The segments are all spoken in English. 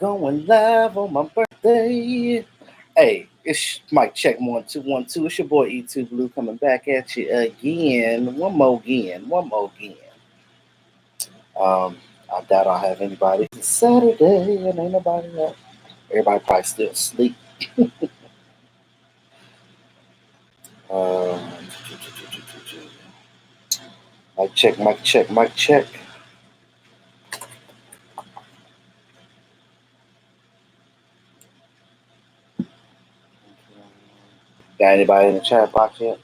Going live on my birthday. Hey, it's Mike Check 1 2 1 2. It's your boy E2 Blue coming back at you again. One more again. I doubt I'll have anybody. It's Saturday and ain't nobody up. Everybody probably still asleep. Um, Mike check. Got anybody in the chat box yet?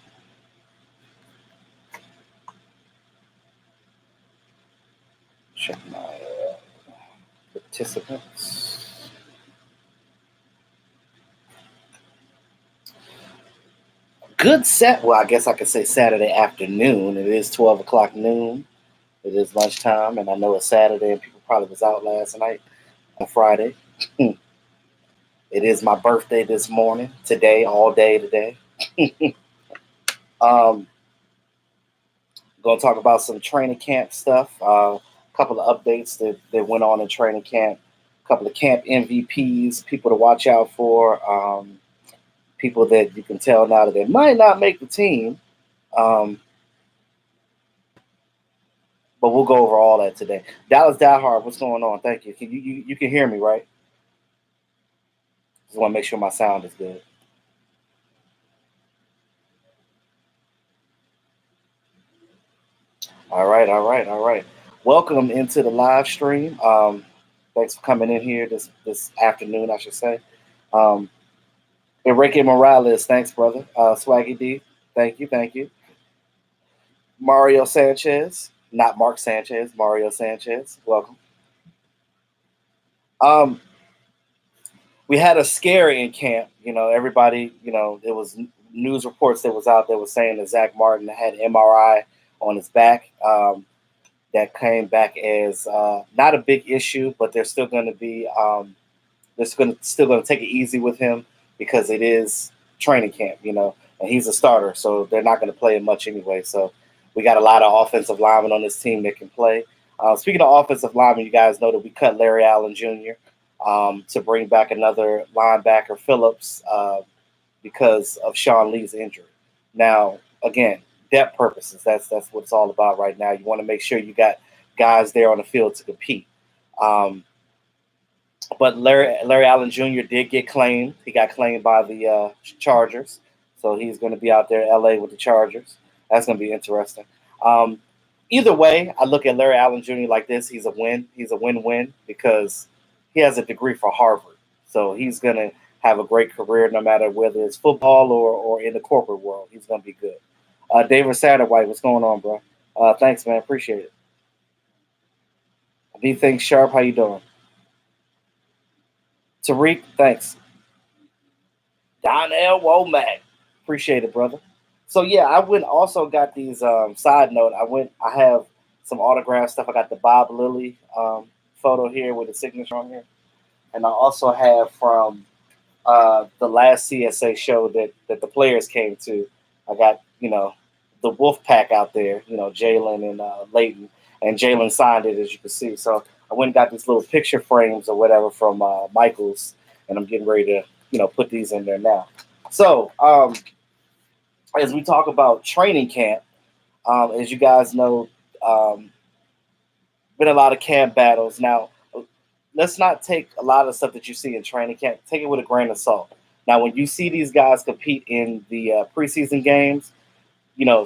Check my participants. Good set. Well, I guess I could say Saturday afternoon. It is 12 o'clock noon. It is lunchtime, and I know it's Saturday, and people probably was out last night on Friday. It is my birthday this morning, today, all day today. Going to talk about some training camp stuff. A couple of updates that went on in training camp. A couple of camp MVPs, people to watch out for. People that you can tell now that they might not make the team. But we'll go over all that today. Dallas Diehard, what's going on? Thank you. You can hear me, right? Just want to make sure my sound is good. All right. Welcome into the live stream. Thanks for coming in here this afternoon, I should say. Enrique Morales, thanks, brother. Swaggy D, thank you. Mario Sanchez, not Mark Sanchez, Mario Sanchez, welcome. We had a scare in camp. Everybody, there was news reports that was out there was saying that Zach Martin had MRI on his back. That came back as not a big issue, but they're still going to be still going to take it easy with him because it is training camp, and he's a starter, so they're not going to play him much anyway. So we got a lot of offensive linemen on this team that can play. Speaking of offensive linemen, you guys know that we cut Larry Allen Jr. To bring back another linebacker, Phillips, because of Sean Lee's injury. Now, again, depth purposes, that's what it's all about right now. You want to make sure you got guys there on the field to compete. But Larry Allen Jr. did get claimed. He got claimed by the Chargers. So he's going to be out there in L.A. with the Chargers. That's going to be interesting. Either way, I look at Larry Allen Jr. like this. He's a win. He's a win-win because he has a degree from Harvard. So he's going to have a great career no matter whether it's football or in the corporate world. He's going to be good. David Satterwhite, what's going on, bro? Thanks, man. Appreciate it. D Things Sharp, how you doing? Tariq, thanks. Donnell Womack, appreciate it, brother. So yeah, I also got these. Side note, I have some autograph stuff. I got the Bob Lilly photo here with the signature on here, and I also have from the last CSA show that the players came to. I got the Wolf Pack out there, Jalen and Leighton, and Jalen signed it, as you can see. So I went and got these little picture frames or whatever from Michaels, and I'm getting ready to put these in there now. So as we talk about training camp, as you guys know, been a lot of camp battles. Now, let's not take a lot of stuff that you see in training camp, take it with a grain of salt. Now, when you see these guys compete in the preseason games,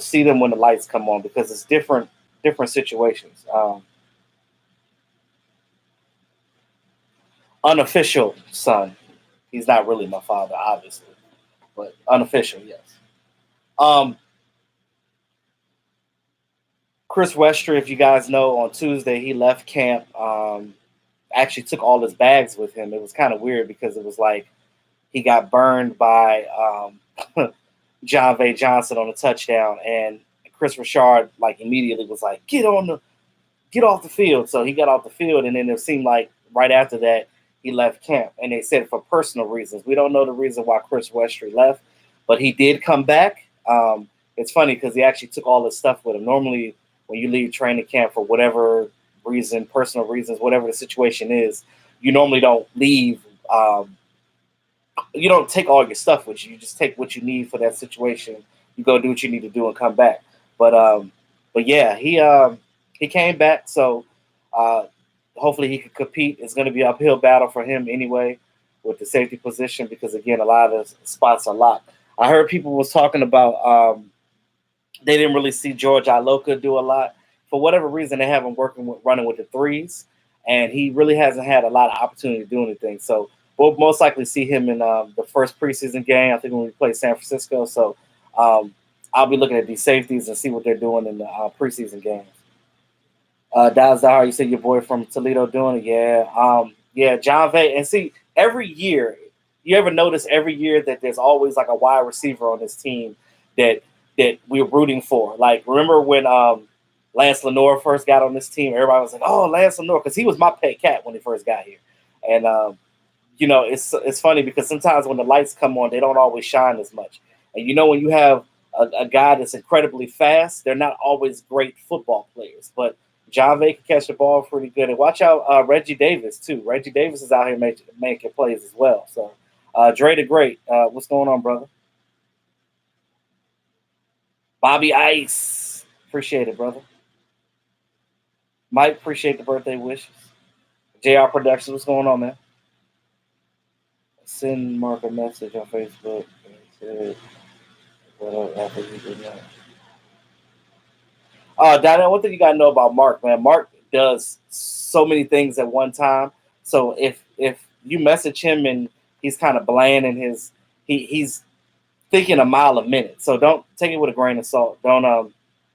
see them when the lights come on because it's different situations. Unofficial son. He's not really my father, obviously, but unofficial, yes. Chris Westry, if you guys know, on Tuesday he left camp. Actually took all his bags with him. It was kind of weird because it was like he got burned by John V. Johnson on a touchdown, and Chris Richard immediately was like, get off the field. So he got off the field, and then it seemed like right after that he left camp, and they said for personal reasons. We don't know the reason why Chris Westry left, but he did come back. It's funny because he actually took all his stuff with him. Normally, when you leave training camp for whatever reason, personal reasons, whatever the situation is, you normally don't leave. You don't take all your stuff with you. You just take what you need for that situation. You go do what you need to do and come back. But yeah, he came back. So uh, hopefully he can compete. It's going to be an uphill battle for him anyway with the safety position because again, a lot of spots are locked. I heard people was talking about they didn't really see George Iloka do a lot for whatever reason. They have him running with the threes, and he really hasn't had a lot of opportunity to do anything. So we'll most likely see him in the first preseason game. I think when we play San Francisco. So I'll be looking at these safeties and see what they're doing in the preseason games. Dallas Dahar, you said your boy from Toledo doing it. Yeah, John Vay. And see, every year, you ever notice every year that there's always like a wide receiver on this team that we're rooting for. Like, remember when Lance Lenore first got on this team? Everybody was like, "Oh, Lance Lenore," because he was my pet cat when he first got here. And it's funny because sometimes when the lights come on, they don't always shine as much. And when you have a guy that's incredibly fast, they're not always great football players. But John Vay can catch the ball pretty good. And watch out Reggie Davis, too. Reggie Davis is out here making plays as well. So, Dre the Great, what's going on, brother? Bobby Ice. Appreciate it, brother. Mike, appreciate the birthday wishes. JR Productions, what's going on, man? Send Mark a message on Facebook. Daniel, one thing you gotta know about Mark, man. Mark does so many things at one time. So if you message him and he's kind of bland in he's thinking a mile a minute. So don't take it with a grain of salt. Don't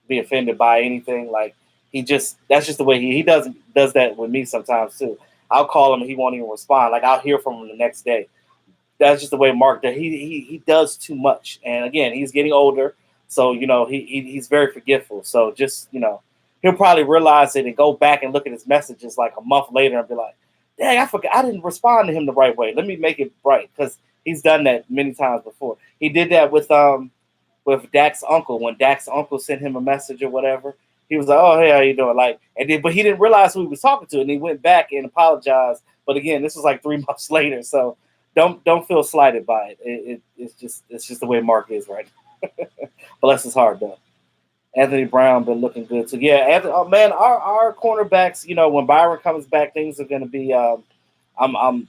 be offended by anything. Like that's just the way he does that with me sometimes too. I'll call him and he won't even respond. Like I'll hear from him the next day. That's just the way Mark does. He does too much. And again, he's getting older. So, he's very forgetful. So just, he'll probably realize it and go back and look at his messages like a month later and be like, dang, I forgot. I didn't respond to him the right way. Let me make it right. Because he's done that many times before. He did that with Dak's uncle. When Dak's uncle sent him a message or whatever, he was like, oh, hey, how you doing? But he didn't realize who he was talking to. And he went back and apologized. But again, this was like 3 months later. So don't feel slighted by it. It's just the way Mark is right now. Bless his heart, though. Anthony Brown been looking good too. Yeah, Anthony, man, our cornerbacks. When Byron comes back, things are going to be. I'm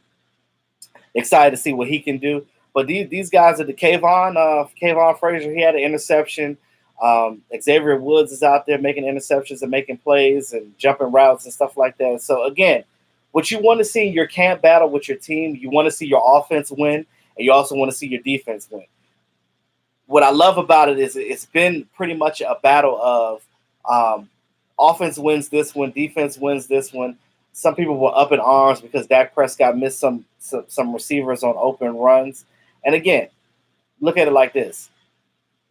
excited to see what he can do. But these guys are the Kayvon Frazier. He had an interception. Xavier Woods is out there making interceptions and making plays and jumping routes and stuff like that. So again, what you want to see in your camp battle with your team, you want to see your offense win, and you also want to see your defense win. What I love about it is it's been pretty much a battle of offense wins this one, defense wins this one. Some people were up in arms because Dak Prescott missed some receivers on open runs. And again, look at it like this.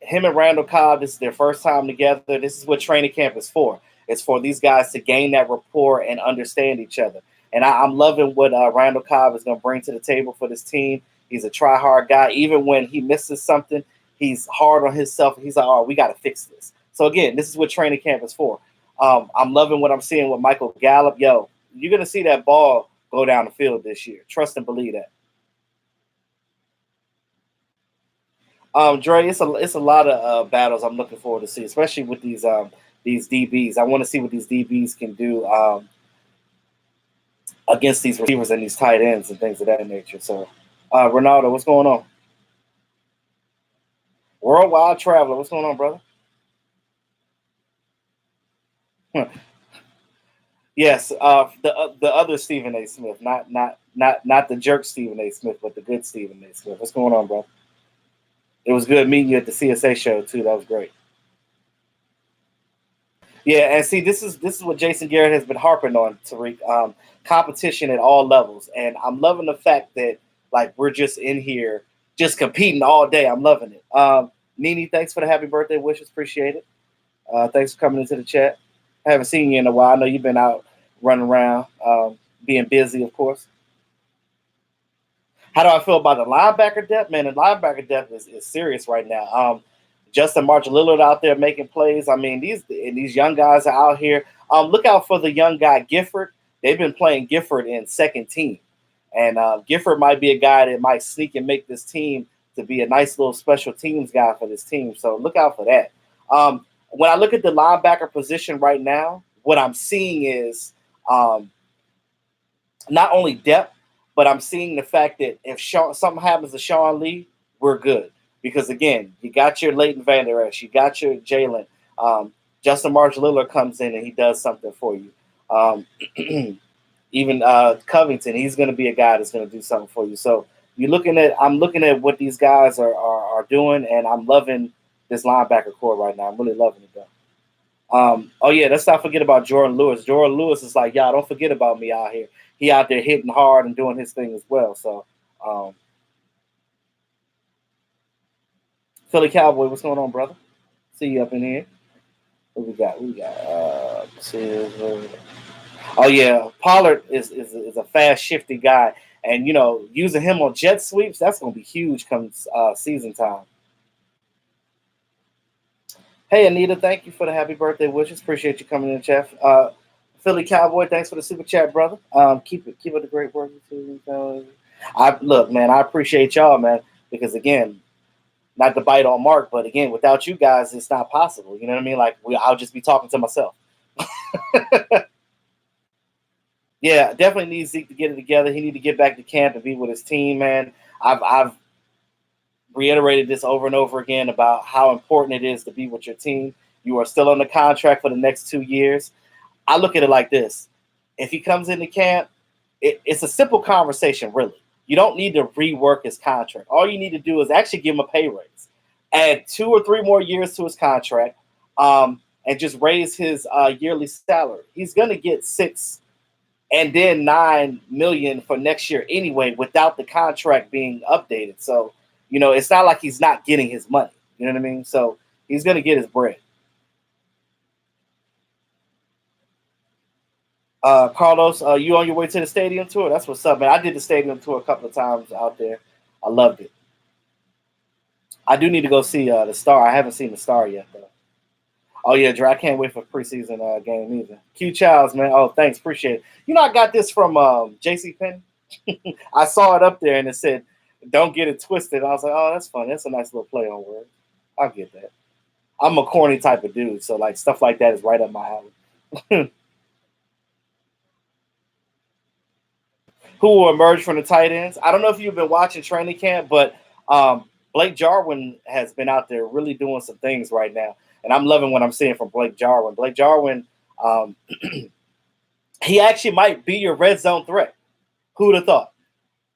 Him and Randall Cobb, this is their first time together. This is what training camp is for. It's for these guys to gain that rapport and understand each other. And I'm loving what Randall Cobb is going to bring to the table for this team. He's a try-hard guy. Even when he misses something, he's hard on himself. He's like, oh, we got to fix this. So, again, this is what training camp is for. I'm loving what I'm seeing with Michael Gallup. Yo, you're going to see that ball go down the field this year. Trust and believe that. Dre, it's a lot of battles I'm looking forward to see, especially with these DBs. I want to see what these DBs can do against these receivers and these tight ends and things of that nature. So, Ronaldo, what's going on? Worldwide Traveler, what's going on, brother? Yes, the other Stephen A. Smith, not the jerk Stephen A. Smith, but the good Stephen A. Smith. What's going on, bro? It was good meeting you at the CSA show too. That was great. Yeah, and see, this is what Jason Garrett has been harping on, Tariq. Competition at all levels, and I'm loving the fact that we're just in here, just competing all day. I'm loving it. Nini, thanks for the happy birthday wishes. Appreciate it. Thanks for coming into the chat. I haven't seen you in a while. I know you've been out running around, being busy, of course. How do I feel about the linebacker depth? Man, the linebacker depth is serious right now. Justin March-Lillard out there making plays. I mean, these young guys are out here. Look out for the young guy, Gifford. they've been playing Gifford in second team. And Gifford might be a guy that might sneak and make this team to be a nice little special teams guy for this team. So look out for that. When I look at the linebacker position right now, what I'm seeing is not only depth, but I'm seeing the fact that if something happens to Sean Lee, we're good. Because, again, you got your Leighton Vander Esch, you got your Jalen. Justin March-Lillard comes in and he does something for you. Even Covington, he's going to be a guy that's going to do something for you. So I'm looking at what these guys are doing, and I'm loving this linebacker core right now. I'm really loving it, though. Let's not forget about Jordan Lewis. Jordan Lewis is like, y'all don't forget about me out here. He out there hitting hard and doing his thing as well. So, Philly Cowboy, what's going on, brother? See you up in here. What we got? Pollard is a fast, shifty guy. And, using him on jet sweeps, that's going to be huge come season time. Hey, Anita, thank you for the happy birthday wishes. Appreciate you coming in, Jeff. Philly Cowboy, thanks for the super chat, brother. Keep it the great work. Look, man, I appreciate y'all, man, because, again, not to bite on Mark, but, again, without you guys, it's not possible. You know what I mean? Like, I'll just be talking to myself. Yeah, definitely needs Zeke to get it together. He need to get back to camp and be with his team, man. I've reiterated this over and over again about how important it is to be with your team. You are still on the contract for the next 2 years. I look at it like this. If he comes into camp, it's a simple conversation, really. You don't need to rework his contract. All you need to do is actually give him a pay raise. Add 2 or 3 more years to his contract and just raise his yearly salary. He's going to get $6 and then $9 million for next year anyway without the contract being updated. So, it's not like he's not getting his money. You know what I mean? So he's going to get his bread. Carlos, you on your way to the stadium tour? That's what's up, man. I did the stadium tour a couple of times out there. I loved it. I do need to go see the Star. I haven't seen the Star yet, though. Oh, yeah, Dre, I can't wait for preseason game either. Q Childs, man. Oh, thanks. Appreciate it. I got this from JCPenney. I saw it up there, and it said, don't get it twisted. I was like, oh, that's funny. That's a nice little play on words. I'll get that. I'm a corny type of dude, so, like, stuff like that is right up my alley. Who will emerge from the tight ends? I don't know if you've been watching training camp, but Blake Jarwin has been out there really doing some things right now. And I'm loving what I'm seeing from Blake Jarwin. Blake Jarwin, he actually might be your red zone threat. Who would have thought?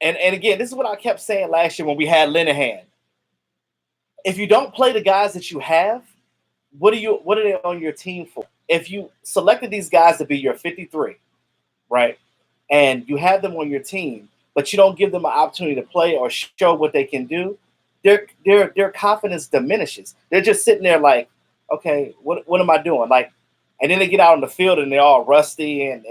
And again, this is what I kept saying last year when we had Linehan. If you don't play the guys that you have, what are they on your team for? If you selected these guys to be your 53, right, and you have them on your team, but you don't give them an opportunity to play or show what they can do, their confidence diminishes. They're just sitting there like, okay, what am I doing? Like, and then they get out on the field and they're all rusty and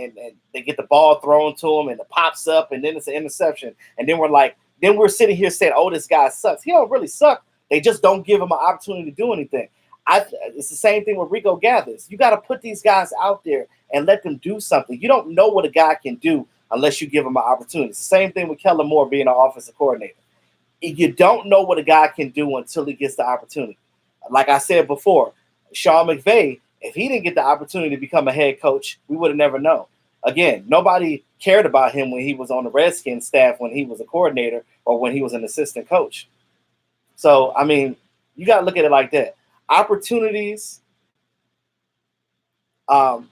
they get the ball thrown to them and it pops up and then it's an interception. And then we're sitting here saying, oh, this guy sucks. He don't really suck. They just don't give him an opportunity to do anything. It's the same thing with Rico Gathers. You got to put these guys out there and let them do something. You don't know what a guy can do unless you give him an opportunity. It's the same thing with Kellen Moore being an offensive coordinator. You don't know what a guy can do until he gets the opportunity. Like I said before, Sean McVay, if he didn't get the opportunity to become a head coach, we would have never known. Again, nobody cared about him when he was on the Redskins staff, when he was a coordinator, or when he was an assistant coach. So, I mean, you got to look at it like that. Opportunities, you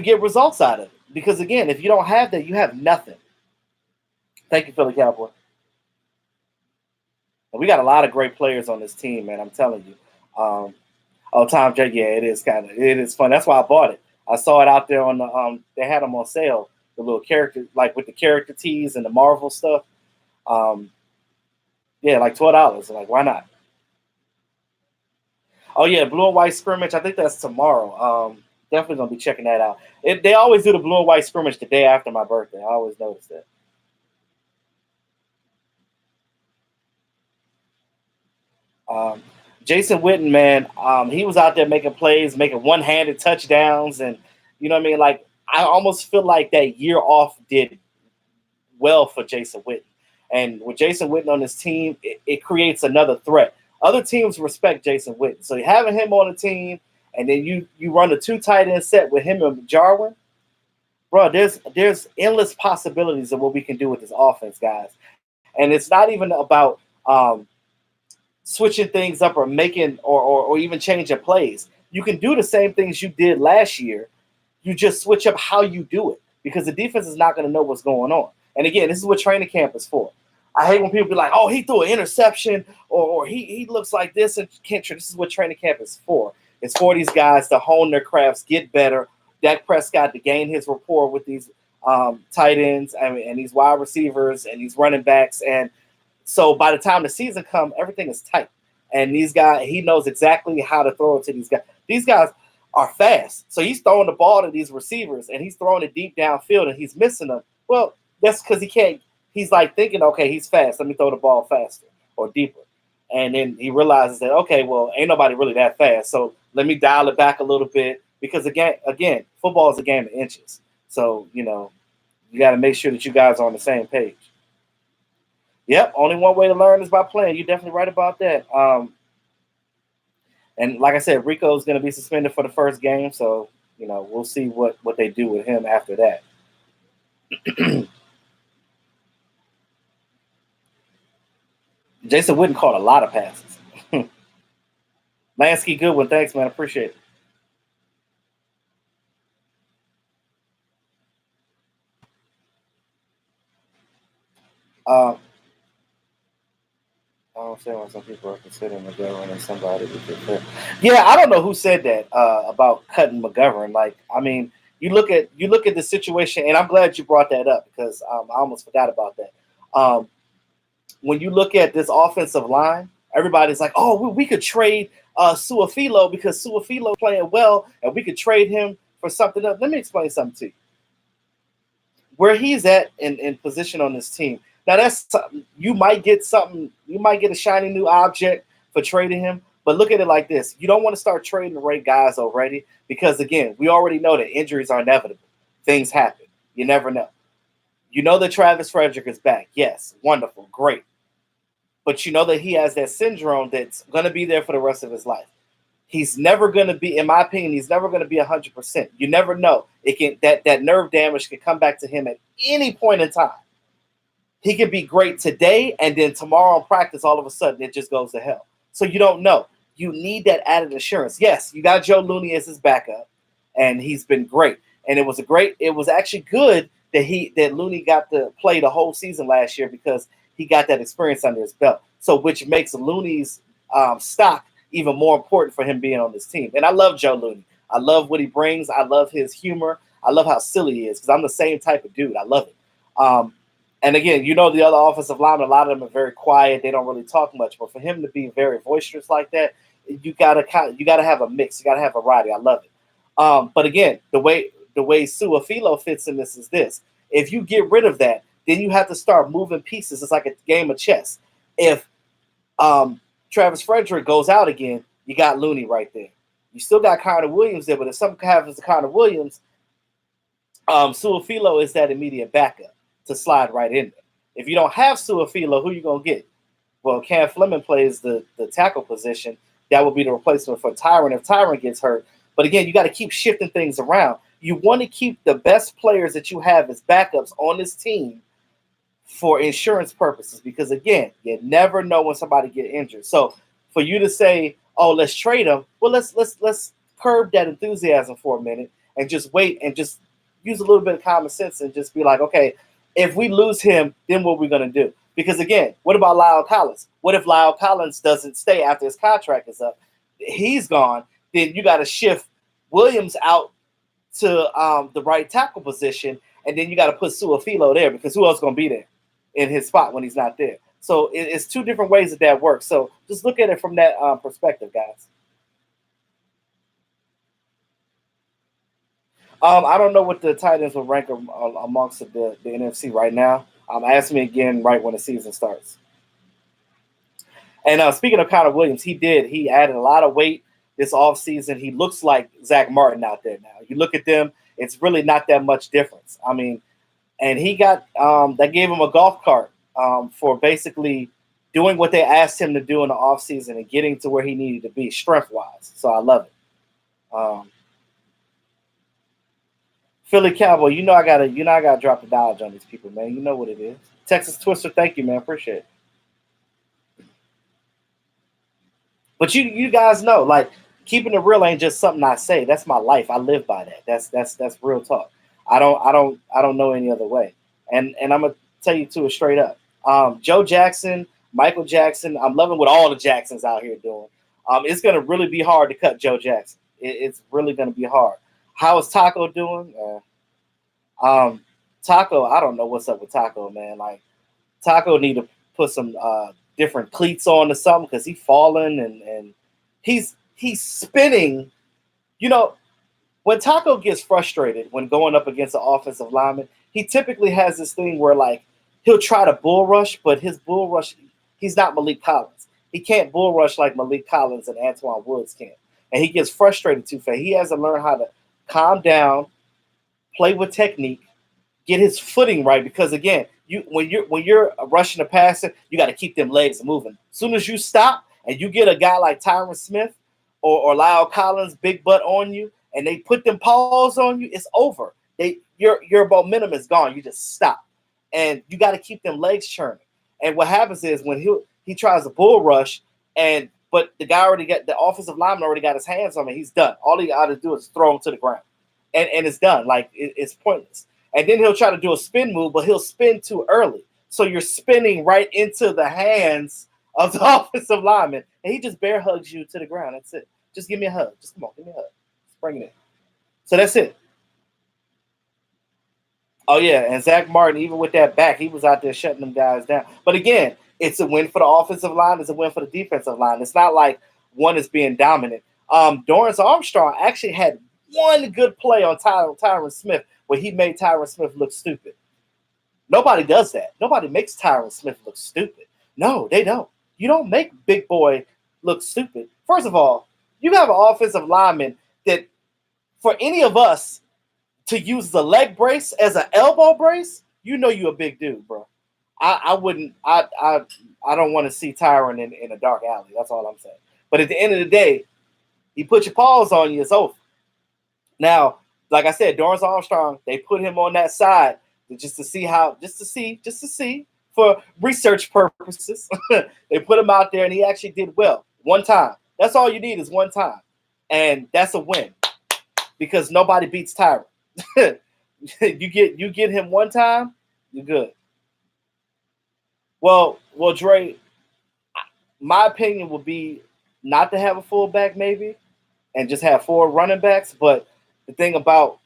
get results out of it. Because, again, if you don't have that, you have nothing. Thank you, Philly Cowboy. And we got a lot of great players on this team, man. I'm telling you. Tom J, yeah, it is fun. That's why I bought it. I saw it out there on the they had them on sale, the little character, like with the character tees and the Marvel stuff. Yeah, like $12. Like, why not? Oh yeah, blue and white scrimmage. I think that's tomorrow. Definitely gonna be checking that out. They always do the blue and white scrimmage the day after my birthday. I always notice that. Jason Witten, man, he was out there making plays, making one-handed touchdowns, and you know what I mean. Like, I almost feel like that year off did well for Jason Witten. And with Jason Witten on his team, it creates another threat. Other teams respect Jason Witten. So having him on the team, and then you run a 2 tight end set with him and Jarwin, bro, there's endless possibilities of what we can do with this offense, guys. And it's not even about switching things up or making or even changing plays. You can do the same things you did last year. You just switch up how you do it because the defense is not going to know what's going on. And again, this is what training camp is for. I hate when people be like, oh, he threw an interception or he looks like this and can't. This is what training camp is for. It's for these guys to hone their crafts, get better. Dak Prescott to gain his rapport with these tight ends and these wide receivers and these running backs. And so by the time the season comes, everything is tight. And these guys, he knows exactly how to throw it to these guys. These guys are fast. So he's throwing the ball to these receivers and he's throwing it deep downfield and he's missing them. Well, that's because he can't. He's like thinking, okay, he's fast. Let me throw the ball faster or deeper. And then he realizes that, okay, well, ain't nobody really that fast. So let me dial it back a little bit because, again, football is a game of inches. So, you got to make sure that you guys are on the same page. Yep, only one way to learn is by playing. You're definitely right about that. And like I said, Rico's going to be suspended for the first game. So, we'll see what they do with him after that. Jason Witten caught a lot of passes. Lansky Goodwin, thanks, man. Appreciate it. I don't understand why some people are considering McGovern as somebody who could fit. Yeah, I don't know who said that about cutting McGovern. Like, I mean, you look at the situation, and I'm glad you brought that up because I almost forgot about that. When you look at this offensive line, everybody's like, oh, we could trade Suafilo because Suafilo playing well, and we could trade him for something else. Let me explain something to you. Where he's at in position on this team. Now that's you might get something. You might get a shiny new object for trading him. But look at it like this: you don't want to start trading the right guys already because again, we already know that injuries are inevitable. Things happen. You never know. You know that Travis Frederick is back. Yes, wonderful, great. But you know that he has that syndrome that's going to be there for the rest of his life. He's never going to be, in my opinion, he's never going to be 100%. You never know. It can that nerve damage can come back to him at any point in time. He could be great today, and then tomorrow in practice, all of a sudden, it just goes to hell. So you don't know. You need that added assurance. Yes, you got Joe Looney as his backup, and he's been great. And it was actually good that Looney got to play the whole season last year because he got that experience under his belt. So which makes Looney's stock even more important for him being on this team. And I love Joe Looney. I love what he brings. I love his humor. I love how silly he is because I'm the same type of dude. I love it. And again, the other offensive linemen, a lot of them are very quiet. They don't really talk much. But for him to be very boisterous like that, you gotta have a mix. You gotta have variety. I love it. But again, the way Suafilo fits in this is this: if you get rid of that, then you have to start moving pieces. It's like a game of chess. If Travis Frederick goes out again, you got Looney right there. You still got Connor Williams there, but if something happens to Connor Williams, Suafilo is that immediate backup to slide right in there. If you don't have Suafilo, who you gonna get? Well, Cam Fleming plays the tackle position. That will be the replacement for Tyron if Tyron gets hurt. But again, you got to keep shifting things around. You want to keep the best players that you have as backups on this team for insurance purposes, because again, you never know when somebody get injured. So for you to say, "Oh, let's trade them," well, let's curb that enthusiasm for a minute and just wait and just use a little bit of common sense and just be like, okay, if we lose him, then what are we gonna do? Because again, what about Lyle Collins? What if Lyle Collins doesn't stay after his contract is up? He's gone. Then you got to shift Williams out to the right tackle position, and then you got to put Suafilo there because who else is going to be there in his spot when he's not there? So it's two different ways that works. So just look at it from that perspective, guys. I don't know what the tight ends will rank amongst the NFC right now. Ask me again right when the season starts. And speaking of Connor Williams, he added a lot of weight this offseason. He looks like Zach Martin out there now. You look at them, it's really not that much difference. I mean, and he got they gave him a golf cart for basically doing what they asked him to do in the offseason and getting to where he needed to be strength wise. So I love it. Philly Cowboy, I gotta drop the dodge on these people, man. You know what it is. Texas Twister, thank you, man. Appreciate it. But you guys know, like, keeping it real ain't just something I say. That's my life. I live by that. That's real talk. I don't know any other way. And I'm gonna tell you too, straight up. Joe Jackson, Michael Jackson. I'm loving what all the Jacksons out here doing. It's gonna really be hard to cut Joe Jackson. It's really gonna be hard. How is Taco doing? Taco, I don't know what's up with Taco, man. Like, Taco need to put some different cleats on or something because he's falling and he's spinning. When Taco gets frustrated when going up against an offensive lineman, he typically has this thing where, like, he'll try to bull rush, but his bull rush, he's not Malik Collins. He can't bull rush like Malik Collins and Antoine Woods can. And he gets frustrated too fast. He has to learn how to calm down, play with technique, get his footing right. Because again, when you're rushing a passer, you got to keep them legs moving. As soon as you stop and you get a guy like Tyron Smith or Lyle Collins, big butt on you, and they put them paws on you, it's over. Your momentum is gone. You just stop, and you got to keep them legs churning. And what happens is when he tries a bull rush, but the guy the offensive lineman already got his hands on him. He's done. All he got to do is throw him to the ground, and it's done. Like, it's pointless. And then he'll try to do a spin move, but he'll spin too early. So you're spinning right into the hands of the offensive lineman, and he just bear hugs you to the ground. That's it. Just give me a hug. Just come on, give me a hug. Just bring it in. So that's it. Oh, yeah, and Zach Martin, even with that back, he was out there shutting them guys down. But again, it's a win for the offensive line. It's a win for the defensive line. It's not like one is being dominant. Dorrance Armstrong actually had one good play on Tyron Smith where he made Tyron Smith look stupid. Nobody does that. Nobody makes Tyron Smith look stupid. No, they don't. You don't make big boy look stupid. First of all, you have an offensive lineman that, for any of us to use the leg brace as an elbow brace, you're a big dude, bro. I don't want to see Tyron in a dark alley. That's all I'm saying. But at the end of the day, he put your paws on you, it's over. Now, like I said, Dorrance Armstrong, they put him on that side just to see for research purposes. They put him out there, and he actually did well one time. That's all you need is one time, and that's a win because nobody beats Tyron. you get him one time, you're good. Well, Dre, my opinion would be not to have a fullback maybe, and just have 4 running backs, but the thing about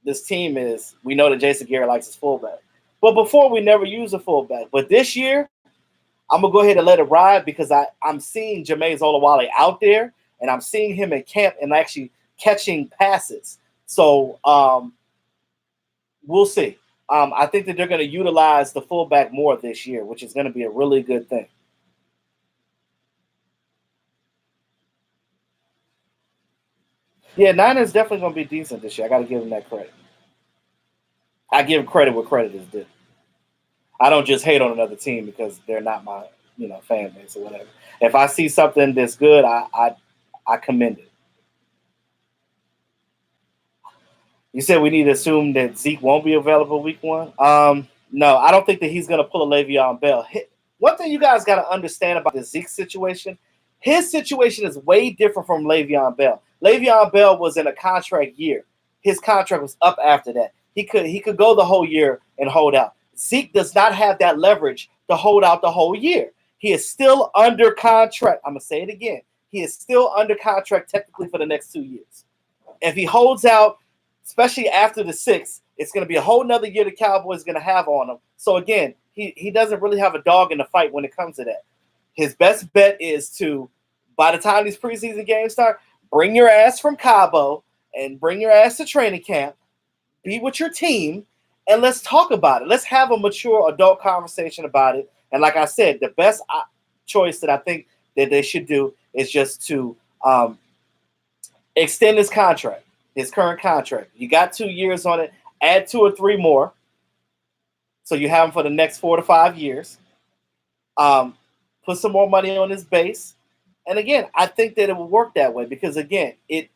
this team is we know that Jason Garrett likes his fullback. But before, we never used a fullback. But this year, I'm going to go ahead and let it ride because I'm seeing Jameis Olawale out there, and I'm seeing him in camp and actually catching passes. So we'll see. I think that they're going to utilize the fullback more this year, which is going to be a really good thing. Yeah, Niners definitely going to be decent this year. I got to give them that credit. I give credit where credit is due. I don't just hate on another team because they're not my, fan base or whatever. If I see something that's good, I commend it. You said we need to assume that Zeke won't be available week 1. No, I don't think that he's going to pull a Le'Veon Bell. One thing you guys got to understand about the Zeke situation, his situation is way different from Le'Veon Bell. Le'Veon Bell was in a contract year. His contract was up after that. He could go the whole year and hold out. Zeke does not have that leverage to hold out the whole year. He is still under contract. I'm going to say it again. He is still under contract technically for the next 2 years. If he holds out, especially after the 6th, it's going to be a whole nother year the Cowboys going to have on him. So, again, he doesn't really have a dog in the fight when it comes to that. His best bet is to, by the time these preseason games start, bring your ass from Cabo and bring your ass to training camp, be with your team, and let's talk about it. Let's have a mature adult conversation about it. And like I said, the best choice that I think that they should do is just to extend his contract. his current contract. You got 2 years on it. Add 2 or 3 more, so you have him for the next 4 to 5 years. Put some more money on his base, and again, I think that it will work that way because again, it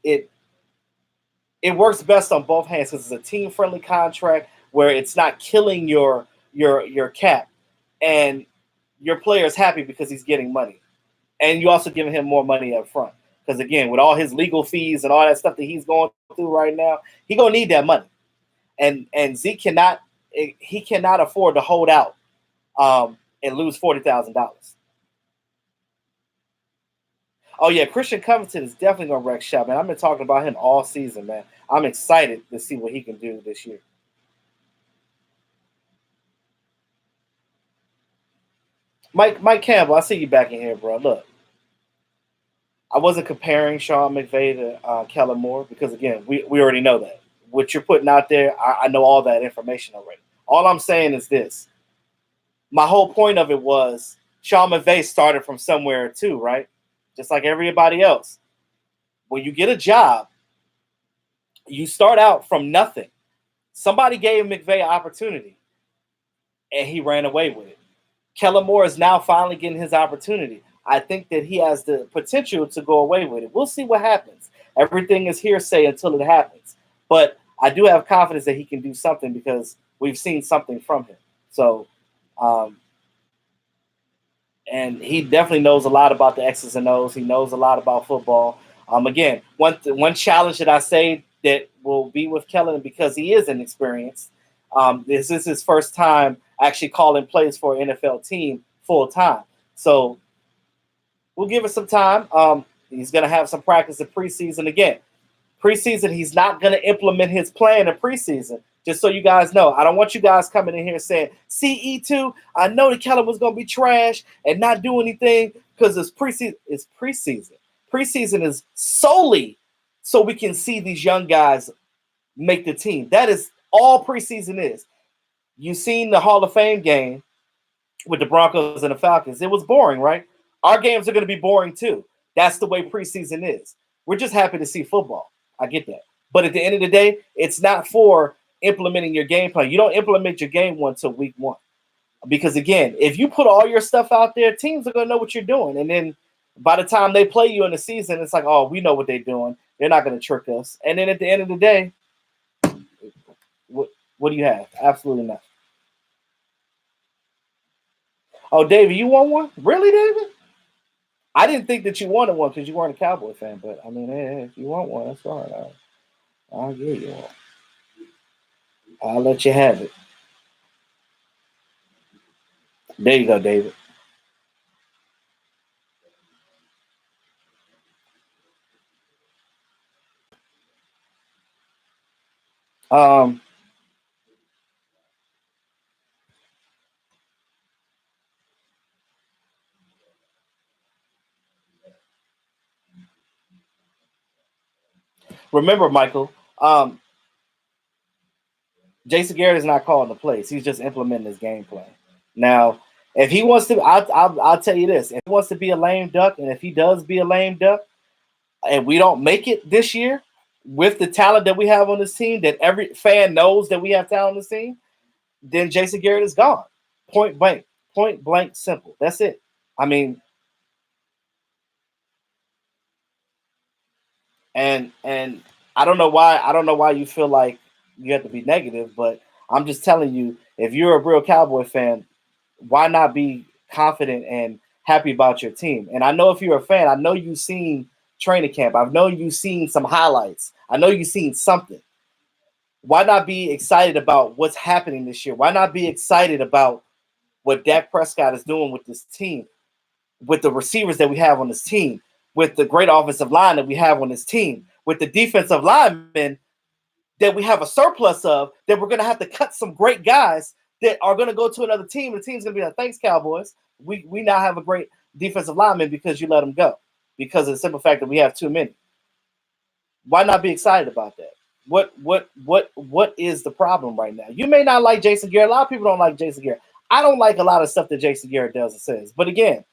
works best on both hands because it's a team friendly contract where it's not killing your cap, and your player is happy because he's getting money, and you also giving him more money up front because again, with all his legal fees and all that stuff that he's going through right now, he's gonna need that money, and Zeke cannot afford to hold out and lose $40,000. Oh yeah, Christian Covington is definitely gonna wreck shop, man. I've been talking about him all season, man. I'm excited to see what he can do this year. Mike Campbell, I see you back in here, bro. Look, I wasn't comparing Sean McVay to Kellen Moore because again, we already know that. What you're putting out there, I know all that information already. All I'm saying is this. My whole point of it was Sean McVay started from somewhere too, right? Just like everybody else. When you get a job, you start out from nothing. Somebody gave McVay an opportunity, and he ran away with it. Kellen Moore is now finally getting his opportunity. I think that he has the potential to go away with it. We'll see what happens. Everything is hearsay until it happens. But I do have confidence that he can do something because we've seen something from him. So, and he definitely knows a lot about the X's and O's. He knows a lot about football. Again, one challenge that I say that will be with Kellen because he is inexperienced. This is his first time actually calling plays for an NFL team full time. So we'll give it some time. He's going to have some practice in preseason. Again, preseason, he's not going to implement his plan in preseason. Just so you guys know, I don't want you guys coming in here saying, CE2, I know that Kellen was going to be trash and not do anything because it's preseason. It's preseason. Preseason is solely so we can see these young guys make the team. That is all preseason is. You've seen the Hall of Fame game with the Broncos and the Falcons. It was boring, right? Our games are going to be boring too. That's the way preseason is. We're just happy to see football. I get that. But at the end of the day, it's not for implementing your game plan. You don't implement your game one until week 1. Because again, if you put all your stuff out there, teams are going to know what you're doing. And then by the time they play you in the season, it's like, oh, we know what they're doing. They're not going to trick us. And then at the end of the day, what do you have? Absolutely nothing. Oh, David, you want one? Really, David? I didn't think that you wanted one because you weren't a Cowboy fan. But, I mean, hey, if you want one, that's fine. I'll give you one. I'll let you have it. There you go, David. Remember, Michael, Jason Garrett is not calling the plays. He's just implementing his game plan. Now, if he wants to, I'll tell you this. If he wants to be a lame duck, and if he does be a lame duck, and we don't make it this year with the talent that we have on this team, that every fan knows that we have talent on this team, then Jason Garrett is gone. Point blank, simple. That's it. I mean, and I don't know why you feel like you have to be negative, but I'm just telling you, if you're a real Cowboy fan, why not be confident and happy about your team? And I know if you're a fan, I know you've seen training camp. I know you've seen some highlights. I know you've seen something. Why not be excited about what's happening this year? Why not be excited about what Dak Prescott is doing with this team, with the receivers that we have on this team, with the great offensive line that we have on this team, with the defensive linemen that we have a surplus of, that we're going to have to cut some great guys that are going to go to another team. The team's going to be like, thanks, Cowboys. We now have a great defensive lineman because you let them go, because of the simple fact that we have too many. Why not be excited about that? What is the problem right now? You may not like Jason Garrett. A lot of people don't like Jason Garrett. I don't like a lot of stuff that Jason Garrett does and says. But again,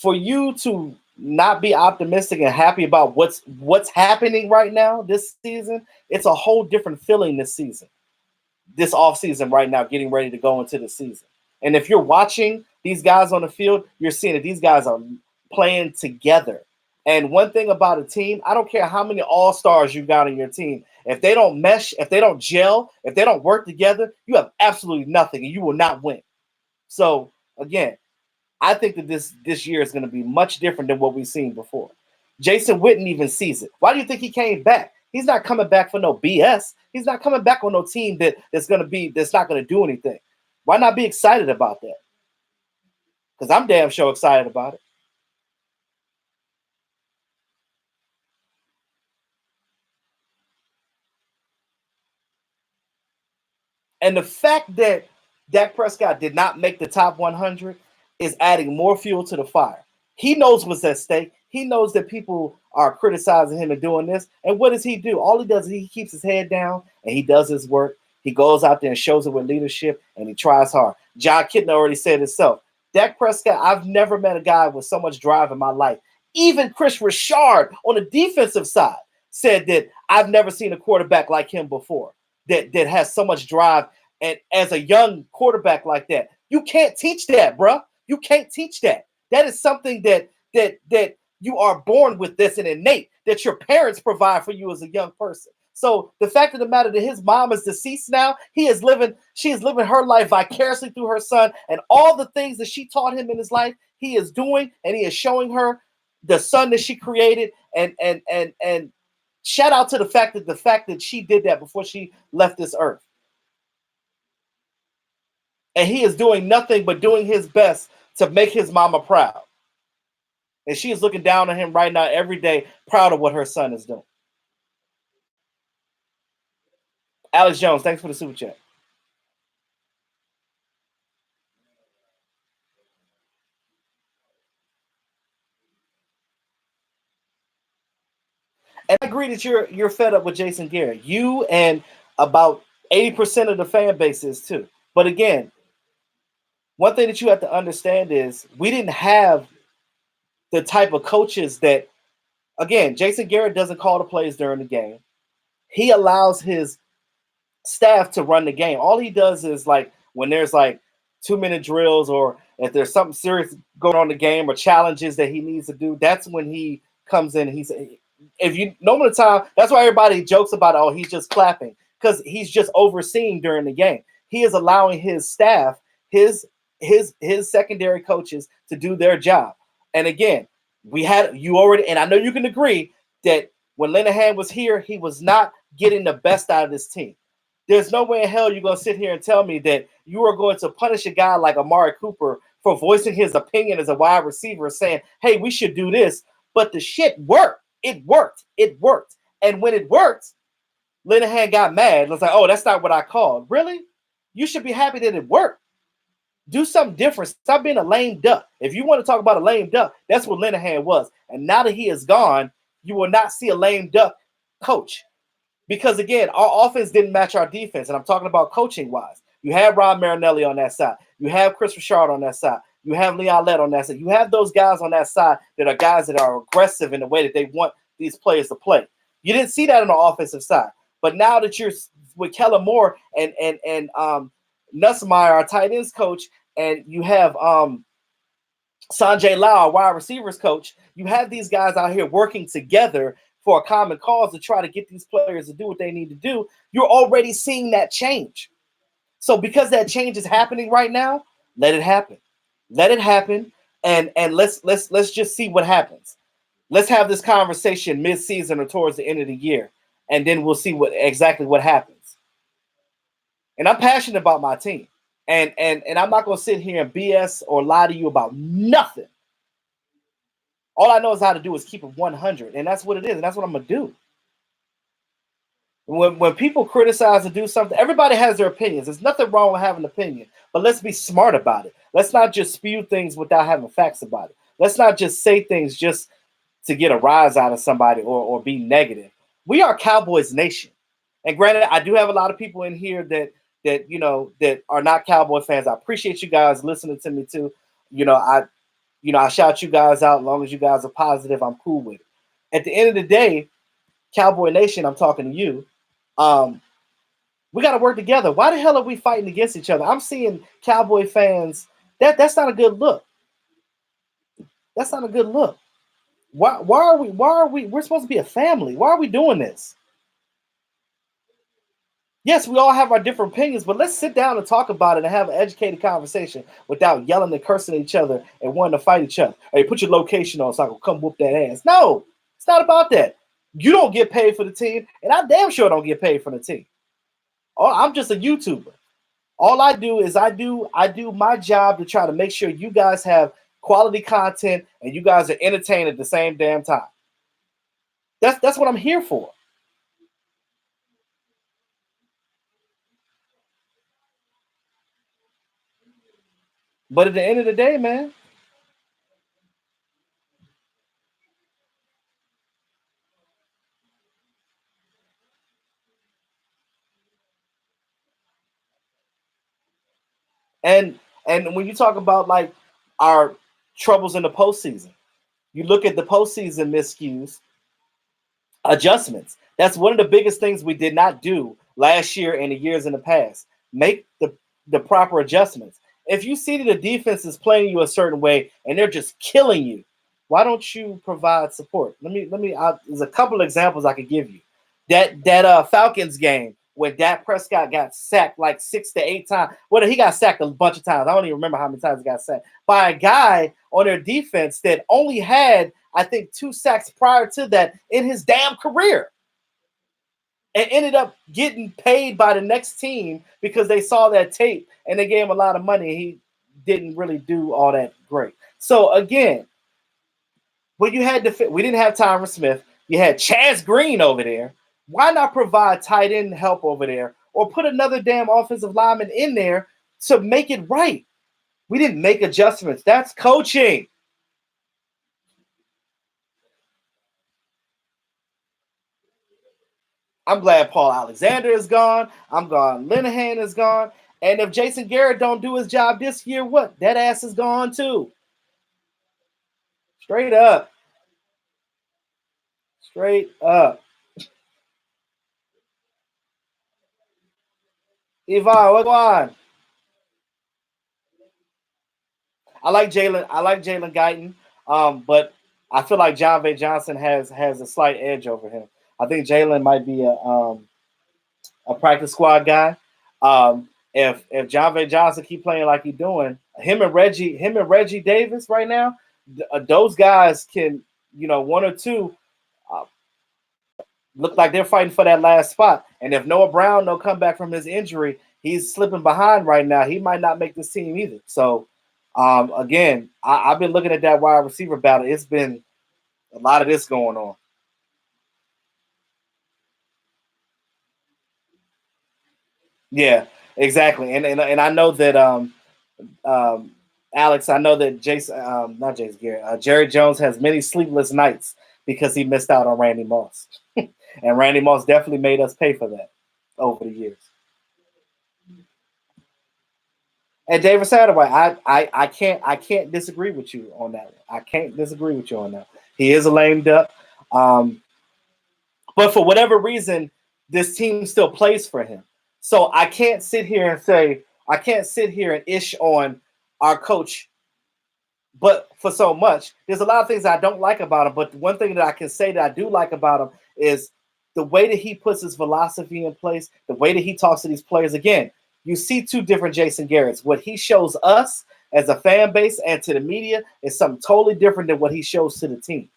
for you to not be optimistic and happy about what's happening right now this season, it's a whole different feeling this off season right now, getting ready to go into the season. And if you're watching these guys on the field, you're seeing that these guys are playing together. And one thing about a team, I don't care how many all-stars you got on your team. If they don't mesh, if they don't gel, if they don't work together, you have absolutely nothing and you will not win. So again, I think that this year is going to be much different than what we've seen before. Jason Witten even sees it. Why do you think he came back? He's not coming back for no BS. He's not coming back on no team that's not going to do anything. Why not be excited about that? Because I'm damn sure excited about it. And the fact that Dak Prescott did not make the top 100 is adding more fuel to the fire. He knows what's at stake. He knows that people are criticizing him and doing this. And what does he do? All he does is he keeps his head down and he does his work. He goes out there and shows it with leadership and he tries hard. John Kitna already said himself. Dak Prescott, I've never met a guy with so much drive in my life. Even Chris Richard on the defensive side said that I've never seen a quarterback like him before that has so much drive. And as a young quarterback like that, you can't teach that, bro. You can't teach that. That is something that you are born with, this and innate, that your parents provide for you as a young person. So the fact of the matter that his mom is deceased now, she is living her life vicariously through her son, and all the things that she taught him in his life, he is doing, and he is showing her the son that she created. And shout out to the fact that she did that before she left this earth. And he is doing nothing but doing his best to make his mama proud. And she is looking down on him right now every day, proud of what her son is doing. Alex Jones, thanks for the super chat. And I agree that you're fed up with Jason Garrett. You and about 80% of the fan base is too. But again, one thing that you have to understand is we didn't have the type of coaches that, again, Jason Garrett doesn't call the plays during the game. He allows his staff to run the game. All he does is, like, when there's like 2-minute drills, or if there's something serious going on in the game or challenges that he needs to do, that's when he comes in. He's, if you know the time, that's why everybody jokes about, oh, he's just clapping, because he's just overseeing during the game. He is allowing his staff, his secondary coaches, to do their job. And again, and I know you can agree that when Linehan was here, he was not getting the best out of this team. There's no way in hell you're going to sit here and tell me that you are going to punish a guy like Amari Cooper for voicing his opinion as a wide receiver, saying, hey, we should do this. But the shit worked. It worked. It worked. And when it worked, Linehan got mad. It was like, oh, that's not what I called. Really? You should be happy that it worked. Do something different. Stop being a lame duck. If you want to talk about a lame duck, that's what Linehan was. And now that he is gone, you will not see a lame duck coach. Because, again, our offense didn't match our defense. And I'm talking about coaching-wise. You have Rob Marinelli on that side. You have Chris Richard on that side. You have Leon Lett on that side. You have those guys on that side that are guys that are aggressive in the way that they want these players to play. You didn't see that on the offensive side. But now that you're with Kellen Moore and Nussmeier, our tight ends coach, and you have Sanjay Lau, our wide receivers coach, you have these guys out here working together for a common cause to try to get these players to do what they need to do. You're already seeing that change. So because that change is happening right now, let it happen. Let it happen, and let's just see what happens. Let's have this conversation mid-season or towards the end of the year, and then we'll see exactly what happens. And I'm passionate about my team, and I'm not going to sit here and BS or lie to you about nothing. All I know is how to do is keep it 100, and that's what it is, and that's what I'm going to do. When people criticize and do something, everybody has their opinions. There's nothing wrong with having an opinion, but let's be smart about it. Let's not just spew things without having facts about it. Let's not just say things just to get a rise out of somebody or be negative. We are Cowboys Nation. And granted, I do have a lot of people in here that are not Cowboy fans. I appreciate you guys listening to me too. I shout you guys out. As long as you guys are positive, I'm cool with it. At the end of the day, Cowboy Nation, I'm talking to you. We got to work together. Why the hell are we fighting against each other? I'm seeing Cowboy fans. That's not a good look. That's not a good look. Why are we? We're supposed to be a family. Why are we doing this? Yes, we all have our different opinions, but let's sit down and talk about it and have an educated conversation without yelling and cursing at each other and wanting to fight each other. Hey, put your location on so I can come whoop that ass. No, it's not about that. You don't get paid for the team, and I damn sure don't get paid for the team. I'm just a YouTuber. All I do is I do my job to try to make sure you guys have quality content and you guys are entertained at the same damn time. That's what I'm here for. But at the end of the day, man, and when you talk about like our troubles in the postseason, you look at the postseason miscues, adjustments. That's one of the biggest things we did not do last year and the years in the past. Make the proper adjustments. If you see that the defense is playing you a certain way and they're just killing you, why don't you provide support? There's a couple of examples I could give you. That Falcons game where Dak Prescott got sacked like 6 to 8 times. Well, he got sacked a bunch of times. I don't even remember how many times he got sacked by a guy on their defense that only had, I think, 2 sacks prior to that in his damn career. And ended up getting paid by the next team because they saw that tape and they gave him a lot of money. He didn't really do all that great. So again, when you had we didn't have Tyron Smith, you had Chaz Green over there. Why not provide tight end help over there or put another damn offensive lineman in there to make it right? We didn't make adjustments. That's coaching. I'm glad Paul Alexander is gone. I'm glad Linehan is gone. And if Jason Garrett don't do his job this year, what? That ass is gone too. Straight up. Straight up. Yvonne, what's going on? I like Jalen. I like Jalen Guyton. But I feel like John V. Johnson has a slight edge over him. I think Jalen might be a practice squad guy. If John V. Johnson keep playing like he's doing, him and Reggie Davis right now, those guys can, one or two look like they're fighting for that last spot. And if Noah Brown don't come back from his injury, he's slipping behind right now. He might not make this team either. So again, I've been looking at that wide receiver battle. It's been a lot of this going on. Yeah, exactly. And I know that Alex, I know that Jason, not Jason Garrett, Jerry Jones has many sleepless nights because he missed out on Randy Moss, and Randy Moss definitely made us pay for that over the years. And David Satterwhite, I can't disagree with you on that. I can't disagree with you on that. He is a lame duck, but for whatever reason, this team still plays for him. So I can't sit here and say I can't sit here and ish on our coach but for so much. There's a lot of things I don't like about him, but one thing that I can say that I do like about him is the way that he puts his philosophy in place, the way that he talks to these players. Again, you see two different Jason Garretts. What he shows us as a fan base and to the media is something totally different than what he shows to the team.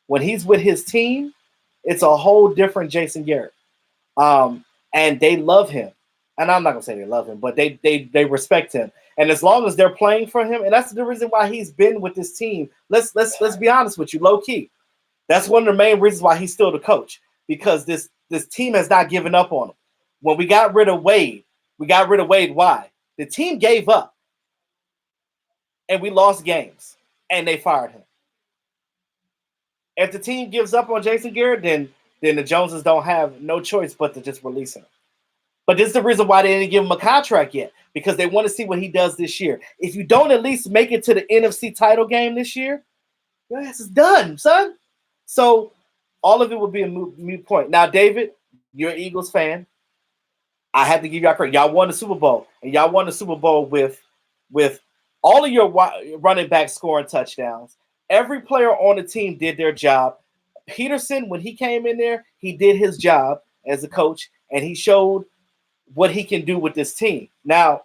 When he's with his team, it's a whole different Jason Garrett. And they love him. And I'm not gonna say they love him, but they respect him. And as long as they're playing for him, and that's the reason why he's been with this team. Let's be honest with you, low key. That's one of the main reasons why he's still the coach, because this team has not given up on him. When we got rid of Wade, Why? The team gave up, and we lost games, and they fired him. If the team gives up on Jason Garrett, then the Joneses don't have no choice but to just release him. But this is the reason why they didn't give him a contract yet, because they want to see what he does this year. If you don't at least make it to the NFC title game this year, your ass is done, son. So all of it would be a moot point. Now, David, you're an Eagles fan. I have to give y'all credit. Y'all won the Super Bowl, and y'all won the Super Bowl with all of your running backs scoring touchdowns. Every player on the team did their job. Peterson, when he came in there, he did his job as a coach, and he showed what he can do with this team. Now,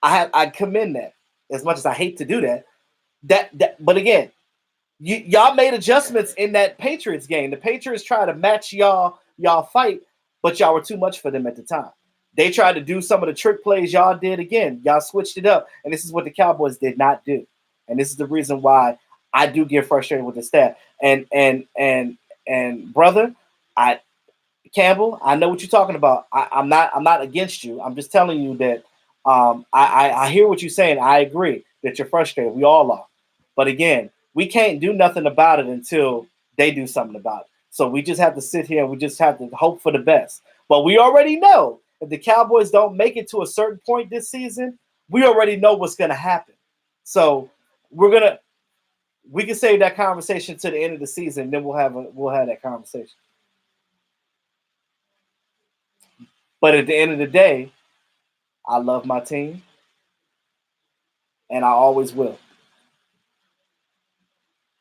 I commend that, as much as I hate to do that. But again, y'all made adjustments in that Patriots game. The Patriots tried to match y'all fight, but y'all were too much for them at the time. They tried to do some of the trick plays y'all did again. Y'all switched it up, and this is what the Cowboys did not do. And this is the reason why I do get frustrated with the staff. And brother, Campbell, I know what you're talking about. I'm not against you. I'm just telling you that I hear what you're saying. I agree that you're frustrated. We all are. But again, we can't do nothing about it until they do something about it. So we just have to sit here and we just have to hope for the best. But we already know if the Cowboys don't make it to a certain point this season, we already know what's going to happen. So we can save that conversation to the end of the season, and then we'll have that conversation. But at the end of the day, I love my team, and I always will.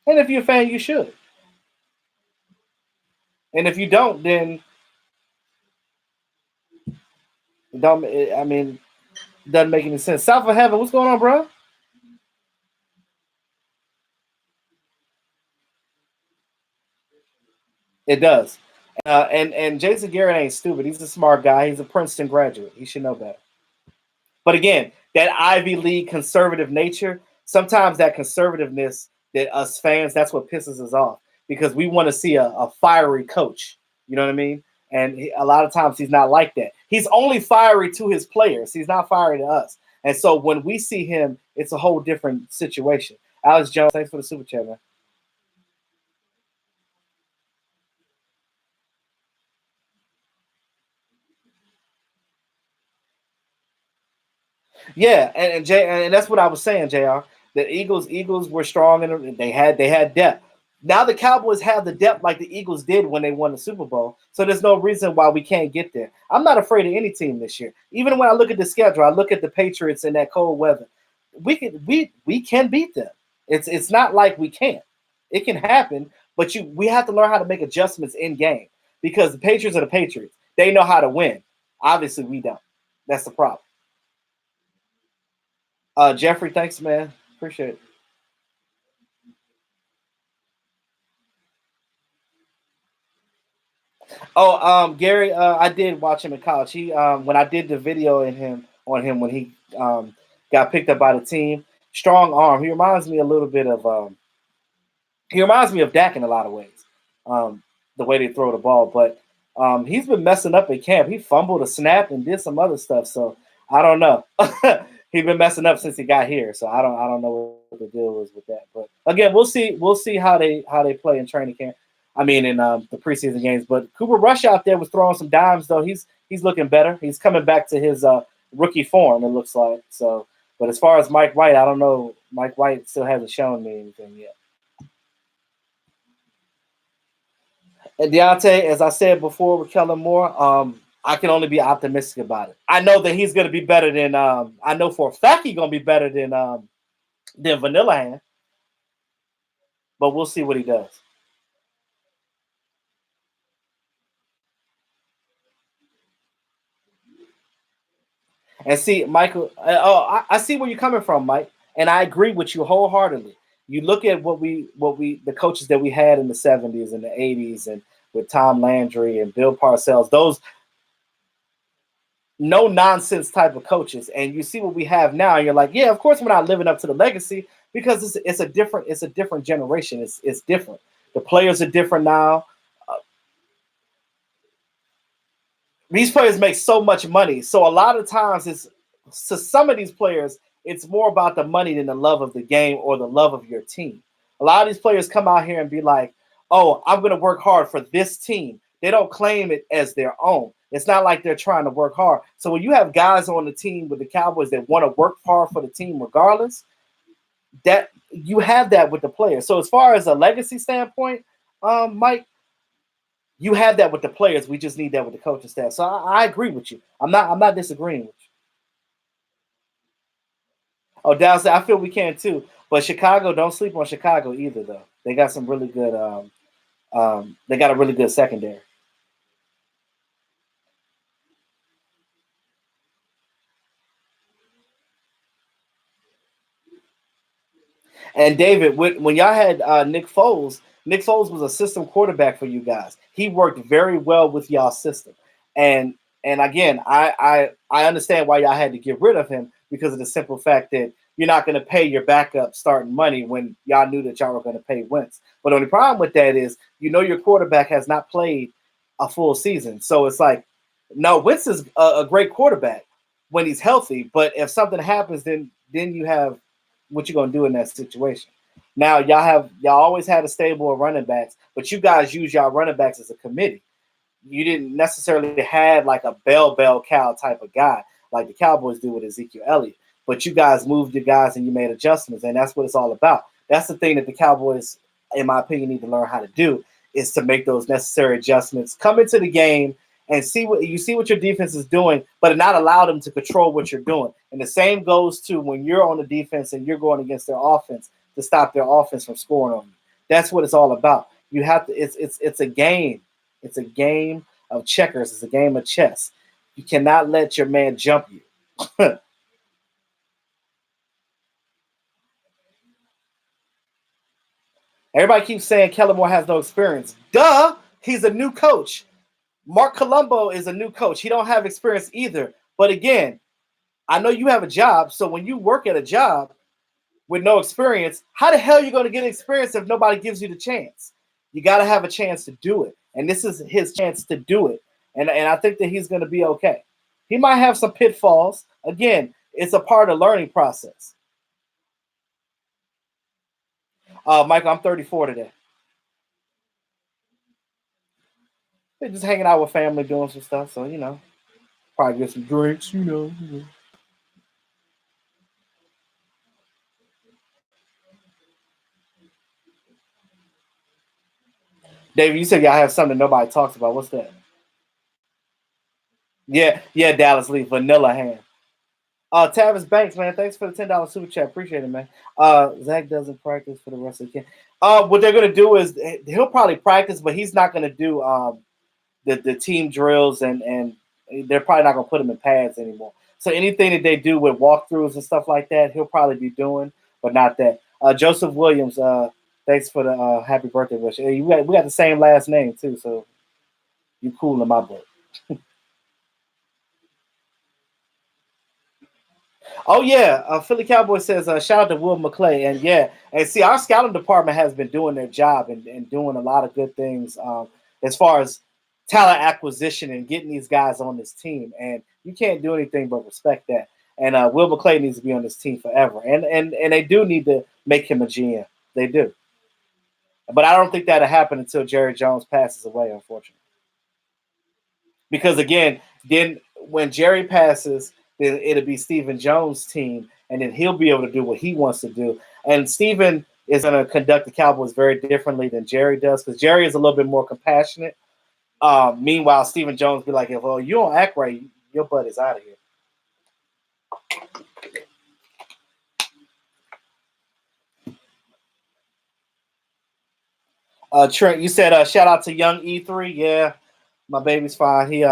And if you're a fan, you should. And if you don't, then it doesn't make any sense. South of Heaven, what's going on, bro? It does. And Jason Garrett ain't stupid. He's a smart guy. He's a Princeton graduate. He should know better. But again, that Ivy League conservative nature, sometimes that conservativeness that us fans, that's what pisses us off, because we want to see a fiery coach. You know what I mean? And a lot of times he's not like that. He's only fiery to his players. He's not fiery to us. And so when we see him, it's a whole different situation. Alex Jones, thanks for the super chat, man. Yeah, and that's what I was saying, Jr. The Eagles were strong and they had depth. Now the Cowboys have the depth like the Eagles did when they won the Super Bowl. So there's no reason why we can't get there. I'm not afraid of any team this year. Even when I look at the schedule, I look at the Patriots in that cold weather. We can beat them. It's not like we can't. It can happen, but we have to learn how to make adjustments in game, because the Patriots are the Patriots. They know how to win. Obviously, we don't. That's the problem. Jeffrey, thanks, man. Appreciate it. Oh, Gary, I did watch him in college. He when I did the video on him when he got picked up by the team, strong arm. He reminds me a little bit of Dak in a lot of ways. The way they throw the ball, but he's been messing up at camp. He fumbled a snap and did some other stuff. So I don't know. He's been messing up since he got here. So I don't know what the deal is with that. But again, we'll see how they play in training camp. I mean, in the preseason games. But Cooper Rush out there was throwing some dimes, though. He's looking better. He's coming back to his rookie form, it looks like. So, but as far as Mike White, I don't know. Mike White still hasn't shown me anything yet. And Deontay, as I said before with Kellen Moore, I can only be optimistic about it. I know that he's going to be better than. I know for a fact he's going to be better than Vanilla Hand. But we'll see what he does. And see, Michael, I see where you're coming from, Mike, and I agree with you wholeheartedly. You look at the coaches that we had in the 70s and the 80s, and with Tom Landry and Bill Parcells, those no nonsense type of coaches, and you see what we have now, and you're like, yeah, of course we're not living up to the legacy, because it's a different generation. It's different. The players are different now. These players make so much money. So a lot of times to some of these players, it's more about the money than the love of the game or the love of your team. A lot of these players come out here and be like, oh, I'm going to work hard for this team. They don't claim it as their own. It's not like they're trying to work hard. So when you have guys on the team with the Cowboys that want to work hard for the team regardless, that you have that with the players. So as far as a legacy standpoint, Mike, you have that with the players. We just need that with the coaching staff. So I agree with you. I'm not disagreeing with you. Oh, Dallas, I feel we can too. But Chicago, don't sleep on Chicago either, though. They got some really good. They got a really good secondary. And David, when y'all had Nick Foles was a system quarterback for you guys. He worked very well with y'all system. And again, I understand why y'all had to get rid of him because of the simple fact that you're not going to pay your backup starting money when y'all knew that y'all were going to pay Wentz. But the only problem with that is your quarterback has not played a full season. So it's like, no, Wentz is a great quarterback when he's healthy. But if something happens, then you have what you gonna do in that situation. Now y'all always had a stable of running backs, but you guys use y'all running backs as a committee. You didn't necessarily have like a bell cow type of guy like the Cowboys do with Ezekiel Elliott. But you guys moved your guys and you made adjustments, and that's what it's all about. That's the thing that the Cowboys, in my opinion, need to learn how to do is to make those necessary adjustments. Come into the game and see what your defense is doing, but not allow them to control what you're doing. And the same goes to when you're on the defense and you're going against their offense to stop their offense from scoring on you. That's what it's all about. You have to. It's a game. It's a game of checkers. It's a game of chess. You cannot let your man jump you. Everybody keeps saying Kellen Moore has no experience. Duh, he's a new coach. Mark Colombo is a new coach. He don't have experience either. But again, I know you have a job. So when you work at a job with no experience, how the hell are you going to get experience if nobody gives you the chance? You got to have a chance to do it. And this is his chance to do it. And I think that he's going to be okay. He might have some pitfalls. Again, it's a part of the learning process. Michael, I'm 34 today. They're just hanging out with family, doing some stuff. So, probably get some drinks. David, you said y'all have something nobody talks about. What's that? Yeah, Dallas Lee, vanilla hand. Tavis Banks, man, thanks for the $10 super chat. Appreciate it, man. Zach doesn't practice for the rest of the camp. What they're gonna do is he'll probably practice, but he's not gonna do the team drills and they're probably not gonna put him in pads anymore. So anything that they do with walkthroughs and stuff like that, he'll probably be doing, but not that. Joseph Williams, thanks for the happy birthday wish. Hey, we got the same last name too, so you cool in my book. Oh yeah, Philly Cowboy says shout out to Will McClay, and yeah, and see our scouting department has been doing their job and doing a lot of good things as far as talent acquisition and getting these guys on this team, and you can't do anything but respect that. And Will McClay needs to be on this team forever, and they do need to make him a GM. They do, but I don't think that'll happen until Jerry Jones passes away, unfortunately. Because again, then when Jerry passes, then it'll be Stephen Jones' team, and then he'll be able to do what he wants to do. And Stephen is going to conduct the Cowboys very differently than Jerry does, because Jerry is a little bit more compassionate. Meanwhile, Stephen Jones be like, "Well, you don't act right, your butt is out of here." Trent, you said shout out to young E3. Yeah, my baby's fine. He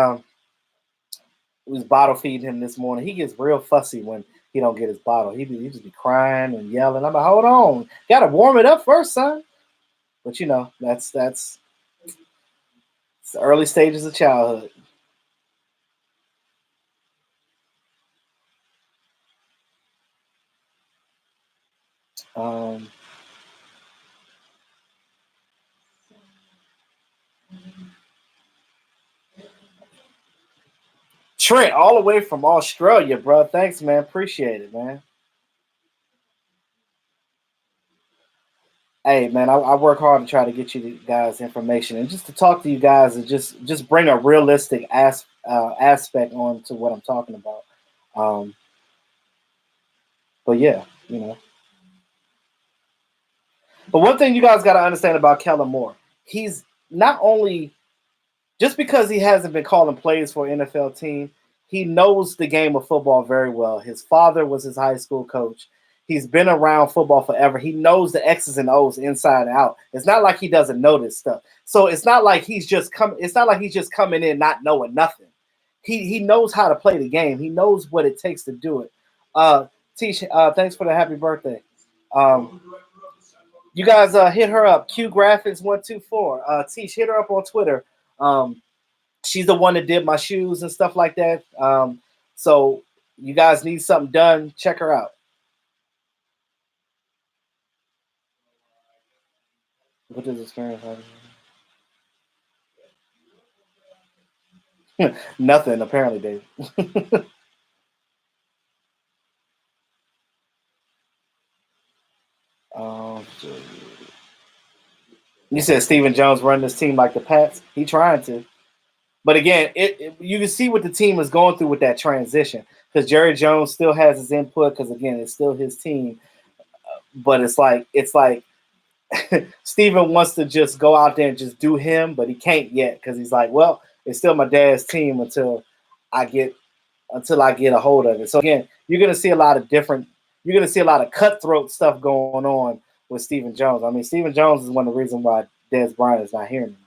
was bottle feeding him this morning. He gets real fussy when he don't get his bottle. He just be crying and yelling. I'm like, hold on, gotta warm it up first, son. But that's it's the early stages of childhood. Um, Trent, all the way from Australia, bro. Thanks, man. Appreciate it, man. Hey, man, I work hard to try to get you guys information and just to talk to you guys and just bring a realistic aspect on to what I'm talking about. But yeah, you know. But one thing you guys got to understand about Kellen Moore, he's not only just because he hasn't been calling plays for an NFL team, he knows the game of football very well. His father was his high school coach. He's been around football forever. He knows the X's and O's inside and out. It's not like he doesn't know this stuff. So it's not like he's just coming in not knowing nothing. He knows how to play the game. He knows what it takes to do it. Tish, thanks for the happy birthday. You guys hit her up. Q Graphics 124. Tish, hit her up on Twitter. She's the one that did my shoes and stuff like that. So you guys need something done, check her out. What does experience have? Nothing, apparently, Dave. You said Stephen Jones running this team like the Pats. He trying to. But again, you can see what the team is going through with that transition because Jerry Jones still has his input because again, it's still his team. But it's like Steven wants to just go out there and just do him, but he can't yet because he's like, well, it's still my dad's team until I get a hold of it. So again, you're gonna see a lot of cutthroat stuff going on with Stephen Jones. I mean, Stephen Jones is one of the reasons why Dez Bryant is not here anymore.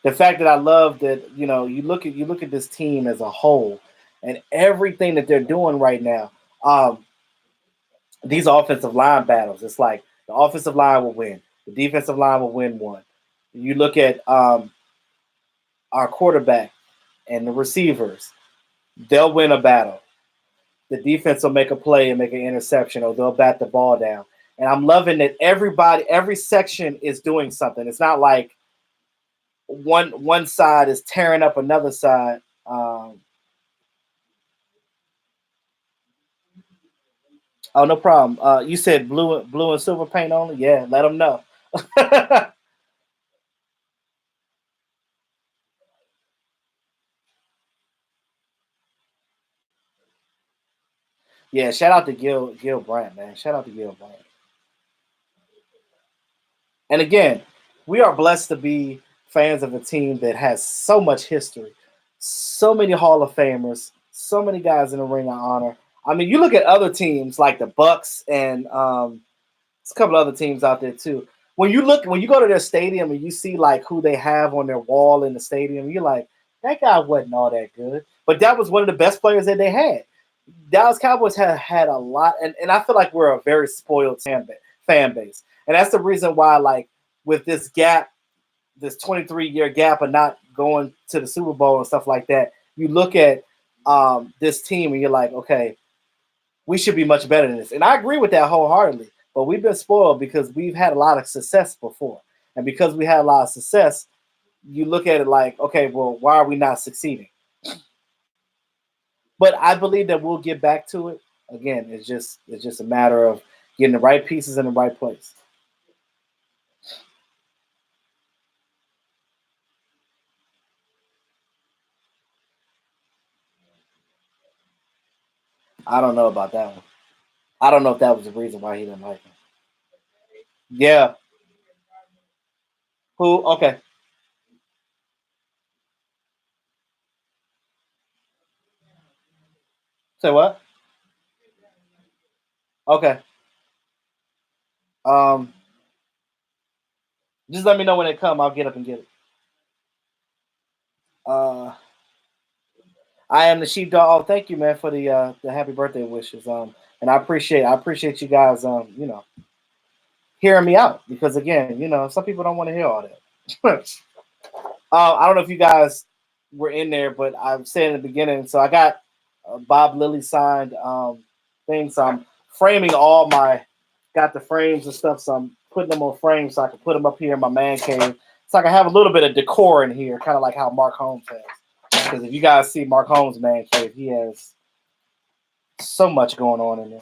The fact that I love that, you look at this team as a whole and everything that they're doing right now. These offensive line battles, it's like the offensive line will win, the defensive line will win one. You look at our quarterback and the receivers, they'll win a battle. The defense will make a play and make an interception, or they'll bat the ball down. And I'm loving that every section is doing something. It's not like one side is tearing up another side. Oh, no problem. You said blue and silver paint only. Yeah, let them know. Yeah, shout out to Gil Brandt, man. Shout out to Gil Brandt. And again, we are blessed to be fans of a team that has so much history, so many Hall of Famers, so many guys in the Ring of Honor. I mean, you look at other teams like the Bucks and there's a couple other teams out there too. When you go to their stadium and you see like who they have on their wall in the stadium, you're like, that guy wasn't all that good. But that was one of the best players that they had. Dallas Cowboys have had a lot, and I feel like we're a very spoiled fan base. And that's the reason why, like, with this gap, this 23-year gap of not going to the Super Bowl and stuff like that, you look at this team and you're like, okay, we should be much better than this. And I agree with that wholeheartedly. But we've been spoiled because we've had a lot of success before. And because we had a lot of success, you look at it like, okay, well, why are we not succeeding? But I believe that we'll get back to it. Again, it's just a matter of getting the right pieces in the right place. I don't know about that one. I don't know if that was the reason why he didn't like him. Yeah. Who? Okay. Say what? Okay. Um, just let me know when they come. I'll get up and get it. Uh, I am the sheepdog. Oh, thank you, man, for the happy birthday wishes. And I appreciate you guys. Hearing me out because again, some people don't want to hear all that. I don't know if you guys were in there, but I said in the beginning. So I got Bob Lilly signed things. So I'm framing got the frames and stuff. So I'm putting them on frames so I can put them up here in my man cave. So I can have a little bit of decor in here, kind of like how Mark Holmes has. Because if you guys see Mark Holmes' man cave, he has so much going on in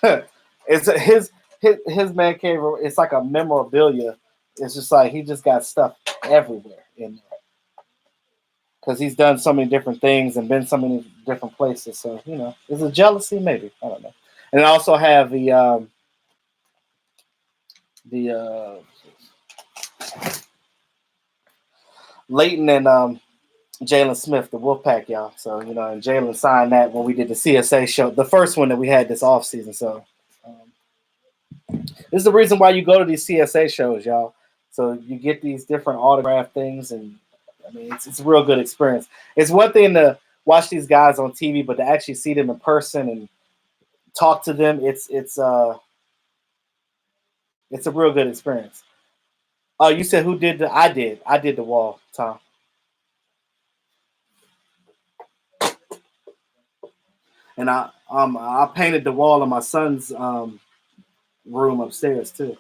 there. it's his his man cave. It's like a memorabilia. It's just like he just got stuff everywhere in there because he's done so many different things and been so many different places. So is it jealousy? Maybe, I don't know. And I also have the Leighton and Jalen Smith, the Wolfpack, y'all. So and Jalen signed that when we did the CSA show, the first one that we had this off season. So this is the reason why you go to these CSA shows, y'all. So you get these different autograph things, and I mean it's a real good experience. It's one thing to watch these guys on TV, but to actually see them in person and talk to them, it's a real good experience. Oh, you said who did I did the wall, Tom. And I painted the wall in my son's room upstairs too.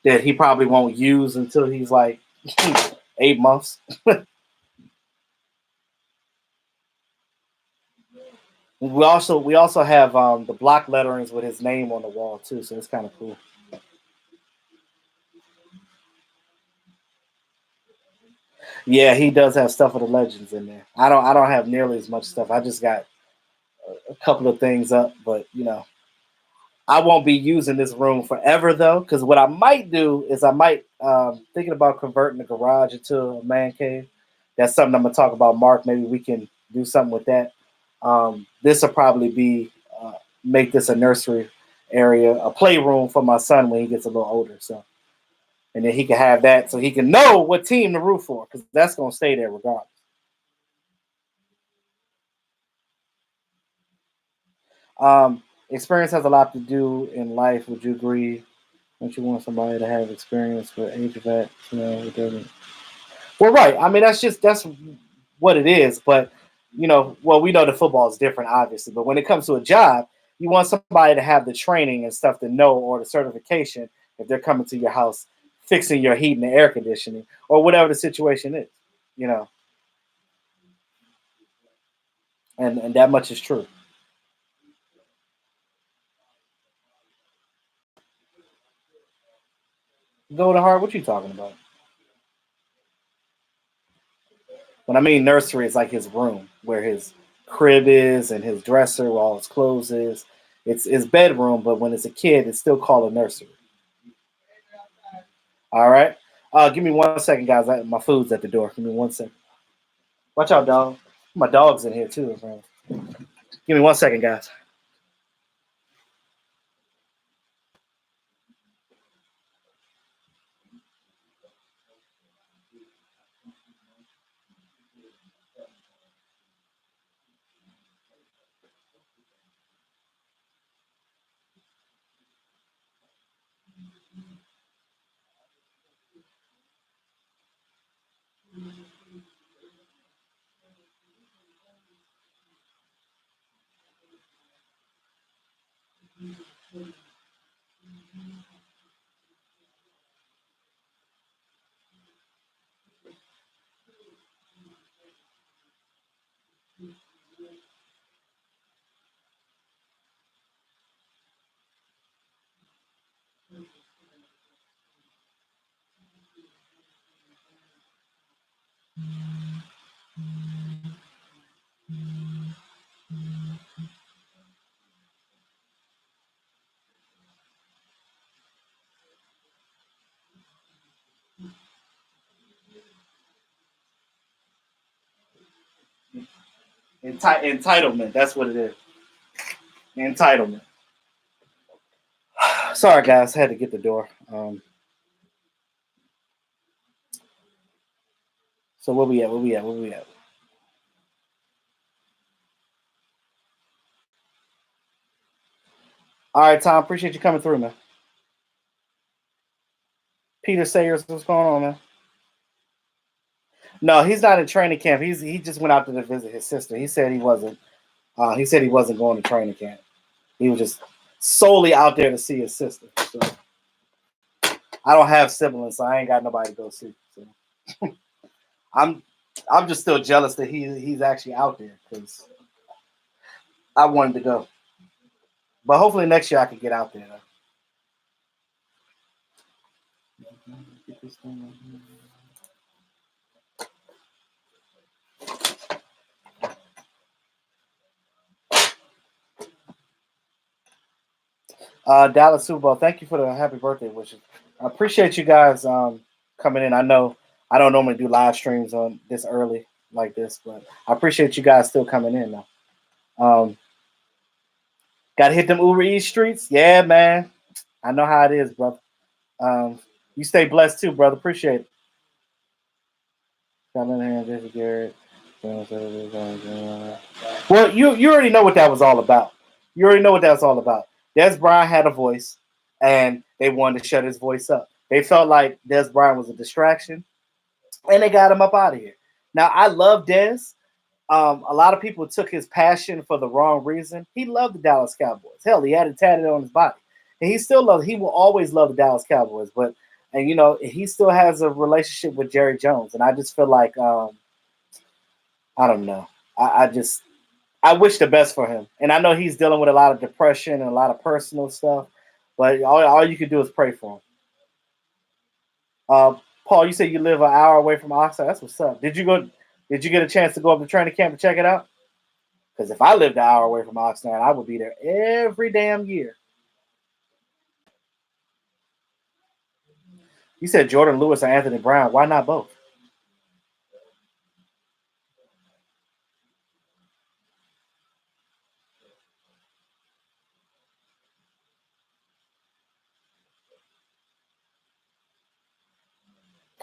That he probably won't use until he's like 8 months. We also have the block letterings with his name on the wall too, so it's kind of cool. Yeah, he does have stuff of the legends in there. I don't have nearly as much stuff. I just got a couple of things up, but I won't be using this room forever though, because what I might do is I might thinking about converting the garage into a man cave. That's something I'm gonna talk about, Mark. Maybe we can do something with that. This will probably be make this a nursery area, a playroom for my son when he gets a little older. So, and then he can have that, so he can know what team to root for, because that's gonna stay there regardless. Experience has a lot to do in life. Would you agree? Don't you want somebody to have experience with HVAC? It doesn't. Well, right. I mean, that's what it is. But well, we know the football is different, obviously. But when it comes to a job, you want somebody to have the training and stuff to know, or the certification if they're coming to your house, fixing your heat and the air conditioning, or whatever the situation is. You know, and that much is true. Go to heart. What you talking about? When I mean nursery, it's like his room where his crib is and his dresser where all his clothes is. It's his bedroom, but when it's a kid, it's still called a nursery. All right. Give me 1 second, guys. My food's at the door. Give me 1 second. Watch out, dog. My dog's in here too. Bro. Give me 1 second, guys. Entitlement. That's what it is. Entitlement. Sorry, guys. I had to get the door. So where we at? Where we at? Where we at? All right, Tom. Appreciate you coming through, man. Peter Sayers, what's going on, man? No, he's not in training camp. He just went out to visit his sister. He said he wasn't. He said he wasn't going to training camp. He was just solely out there to see his sister. So I don't have siblings, so I ain't got nobody to go see. So I'm I'm just still jealous that he's actually out there because I wanted to go. But hopefully next year I can get out there. Though. Dallas Super Bowl. Thank you for the happy birthday wishes. I appreciate you guys coming in. I know I don't normally do live streams on this early like this, but I appreciate you guys still coming in though. Got to hit them Uber Eats streets. Yeah, man. I know how it is, brother. You stay blessed too, brother. Appreciate it. Well, you already know what that was all about. You already know what that was all about. Des Bryant had a voice, and they wanted to shut his voice up. They felt like Des Bryant was a distraction, and they got him up out of here. Now, I love Des. A lot of people took his passion for the wrong reason. He loved the Dallas Cowboys. Hell, he had it tatted on his body, and he still loves. He will always love the Dallas Cowboys. But and he still has a relationship with Jerry Jones, and I just feel like I don't know. I wish the best for him, and I know he's dealing with a lot of depression and a lot of personal stuff. But all you can do is pray for him. Paul, you said you live an hour away from Oxnard. That's what's up. Did you get a chance to go up to training camp and check it out? Because if I lived an hour away from Oxnard, I would be there every damn year. You said Jordan Lewis or Anthony Brown. Why not both?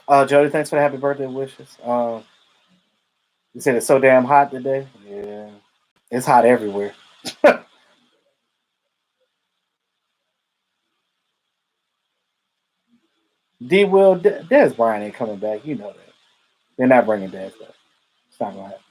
Jody, thanks for the happy birthday wishes. You said it's so damn hot today. Yeah, it's hot everywhere. D. Will Des Bryant ain't coming back. You know that. They're not bringing Des back. It's not gonna happen.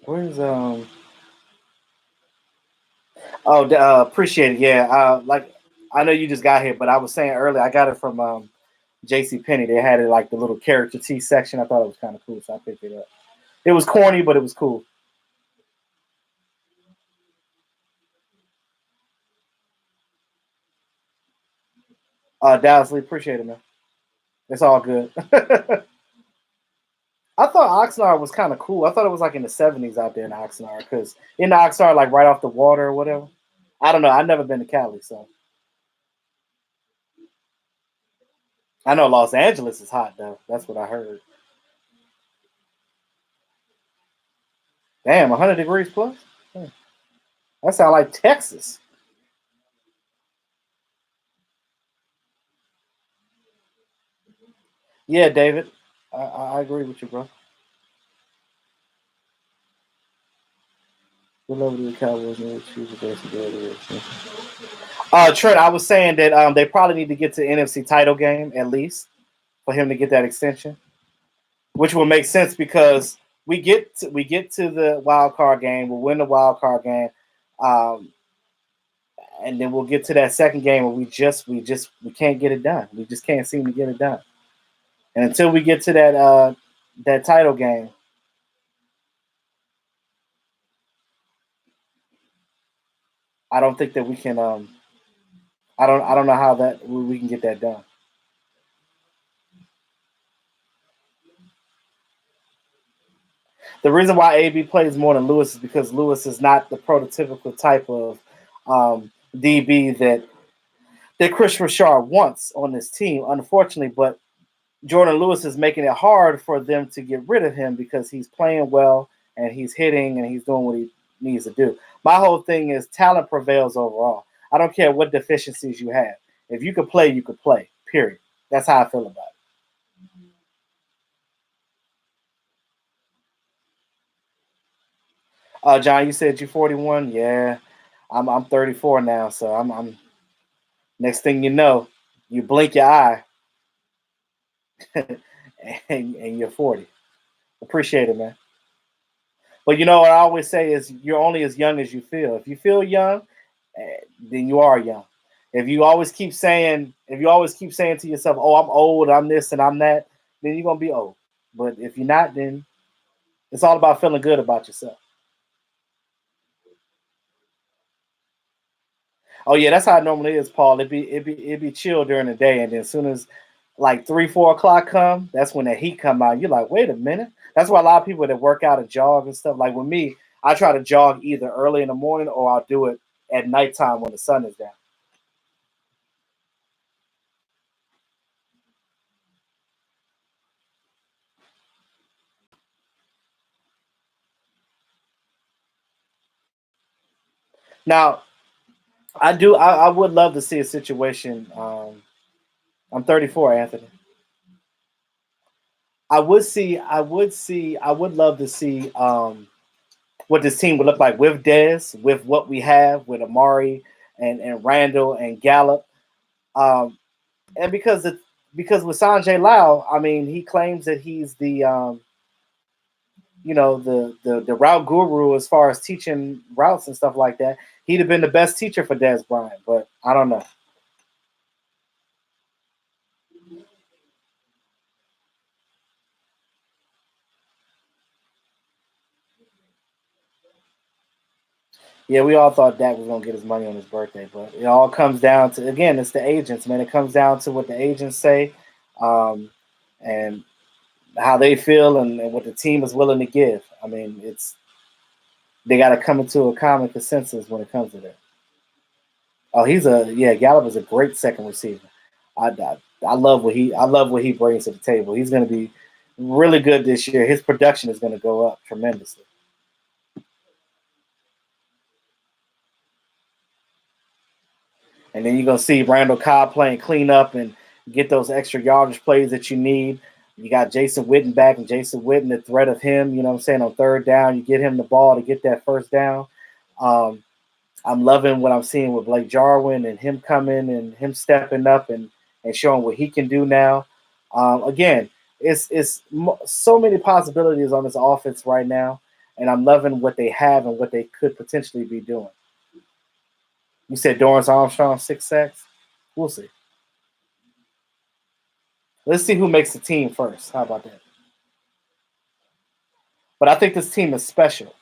Where's Oh, appreciate it. Yeah, like I know you just got here, but I was saying earlier I got it from J.C. Penney. They had it like the little character tee section. I thought it was kind of cool, so I picked it up. It was corny, but it was cool. Dallas Lee, appreciate it, man. It's all good. I thought Oxnard was kind of cool. I thought it was like in the '70s out there in Oxnard, because in the Oxnard, like right off the water or whatever. I don't know. I've never been to Cali, so I know Los Angeles is hot though. That's what I heard. Damn, 100 degrees plus. That sounds like Texas. Yeah, David, I agree with you, bro. Good luck with the Cowboys and choose the best Trent, I was saying that they probably need to get to the NFC title game at least for him to get that extension, which will make sense because we get to the wild card game, we'll win the wild card game, um, and then we'll get to that second game where we can't get it done. We just can't seem to get it done, and until we get to that title game, I don't think that we can. I don't know how that we can get that done. The reason why AB plays more than Lewis is because Lewis is not the prototypical type of DB that Chris Richard wants on this team, unfortunately. But Jordan Lewis is making it hard for them to get rid of him because he's playing well and he's hitting and he's doing what he needs to do. My whole thing is talent prevails overall. I don't care what deficiencies you have. If you could play, you could play. Period. That's how I feel about it. John, you said you're 41. Yeah, I'm 34 now, so I'm next thing you know, you blink your eye and you're 40. Appreciate it, man. But you know what I always say is you're only as young as you feel. If you feel young, then you are young. If you always keep saying to yourself, "Oh, I'm old, I'm this and I'm that," then you're gonna be old. But if you're not, then it's all about feeling good about yourself. Oh yeah, that's how it normally is, Paul. It'd be chill during the day, and then as soon as like 3, 4 o'clock come, that's when the heat come out. You're like, wait a minute. That's why a lot of people that work out and jog and stuff. Like with me, I try to jog either early in the morning or I'll do it at nighttime when the sun is down. Now, I would love to see a situation. I'm 34, Anthony. I would love to see what this team would look like with Dez, with what we have with Amari and Randall and Gallup. Um, and because with Sanjay Lau, I mean, he claims that he's the the route guru as far as teaching routes and stuff like that. He'd have been the best teacher for Dez Bryant, but I don't know. Yeah, we all thought Dak was gonna get his money on his birthday, but it all comes down to, again, it's the agents, man. It comes down to what the agents say, um, and how they feel, and what the team is willing to give. I mean, they got to come into a common consensus when it comes to that. Oh, Gallup is a great second receiver. I love what he brings to the table. He's going to be really good this year. His production is going to go up tremendously. And then you're gonna see Randall Cobb playing cleanup and get those extra yardage plays that you need. You got Jason Witten back, and Jason Witten, the threat of him, you know what I'm saying, on third down, you get him the ball to get that first down. Um, I'm loving what I'm seeing with Blake Jarwin and him coming and him stepping up and showing what he can do now. Again, so many possibilities on this offense right now, and I'm loving what they have and what they could potentially be doing. You said Dorrance Armstrong 6 sacks. We'll see. Let's see who makes the team first. How about that? But I think this team is special.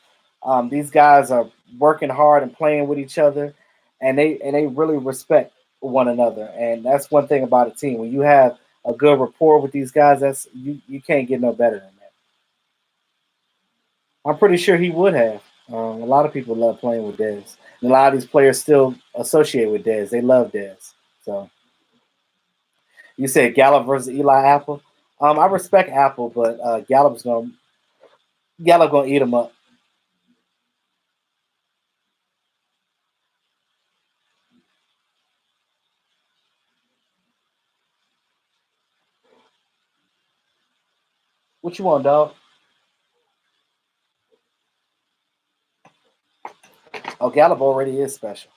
These guys are working hard and playing with each other, and they really respect one another. And that's one thing about a team. When you have a good rapport with these guys, you can't get no better than that. I'm pretty sure he would have. A lot of people love playing with Dez. And a lot of these players still associate with Dez. They love Dez. So you said Gallup versus Eli Apple. I respect Apple, but Gallup gonna eat him up. What you want, dog? Oh, Gallup already is special.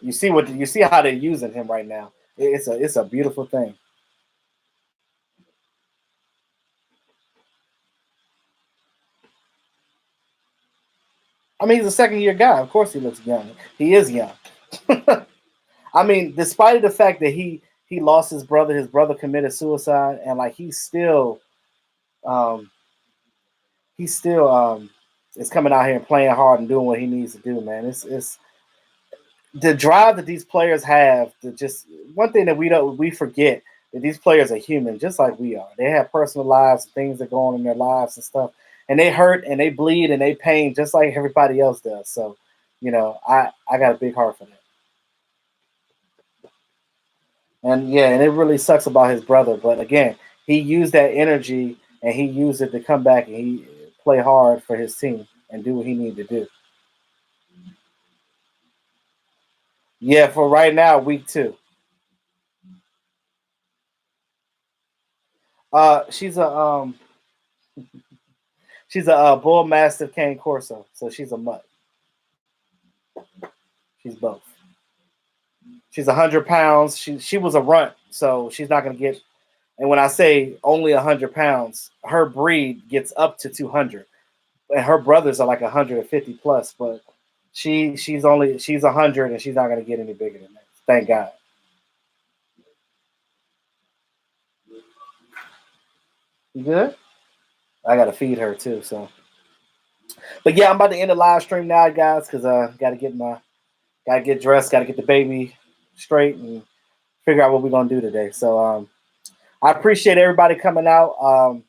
You see how they're using him right now. It's a beautiful thing. I mean, he's a second year guy. Of course, he looks young. He is young. I mean, despite the fact that he lost his brother committed suicide, and like um, he still is coming out here and playing hard and doing what he needs to do, man. It's the drive that these players have. To just one thing that we forget, that these players are human just like we are. They have personal lives, things that go on in their lives and stuff, and they hurt and they bleed and they pain just like everybody else does. So, I got a big heart for that. And yeah, and it really sucks about his brother, but again, he used that energy and he used it to come back and he play hard for his team and do what he needed to do. Yeah, for right now, week 2. Uh, she's a um, she's a bull mastiff cane corso, so she's a mutt. She's both. She's 100 pounds. She was a runt, so she's not gonna get. And when I say only 100 pounds, her breed gets up to 200, and her brothers are like 150 plus. But she's 100, and she's not gonna get any bigger than that. Thank God. You good? I gotta feed her too. So, but yeah, I'm about to end the live stream now, guys, because gotta get dressed, gotta get the baby straight, and figure out what we're gonna do today. So, I appreciate everybody coming out,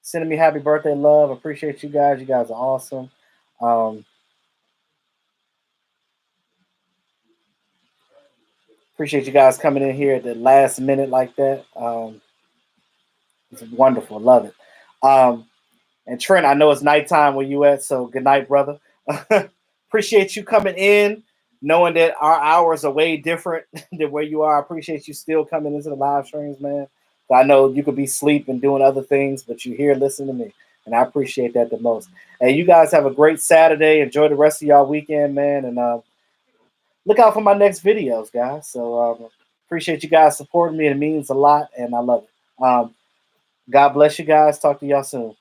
sending me happy birthday love. Appreciate you guys. You guys are awesome. Appreciate you guys coming in here at the last minute like that. It's wonderful. Love it. And Trent, I know it's nighttime where you at, so good night, brother. Appreciate you coming in, knowing that our hours are way different than where you are. I appreciate you still coming into the live streams, man. I know you could be asleep and doing other things, but you're here listening to me, and I appreciate that the most. And you guys have a great Saturday. Enjoy the rest of y'all weekend, man, and look out for my next videos, guys. So appreciate you guys supporting me. It means a lot, and I love it. God bless you guys. Talk to y'all soon.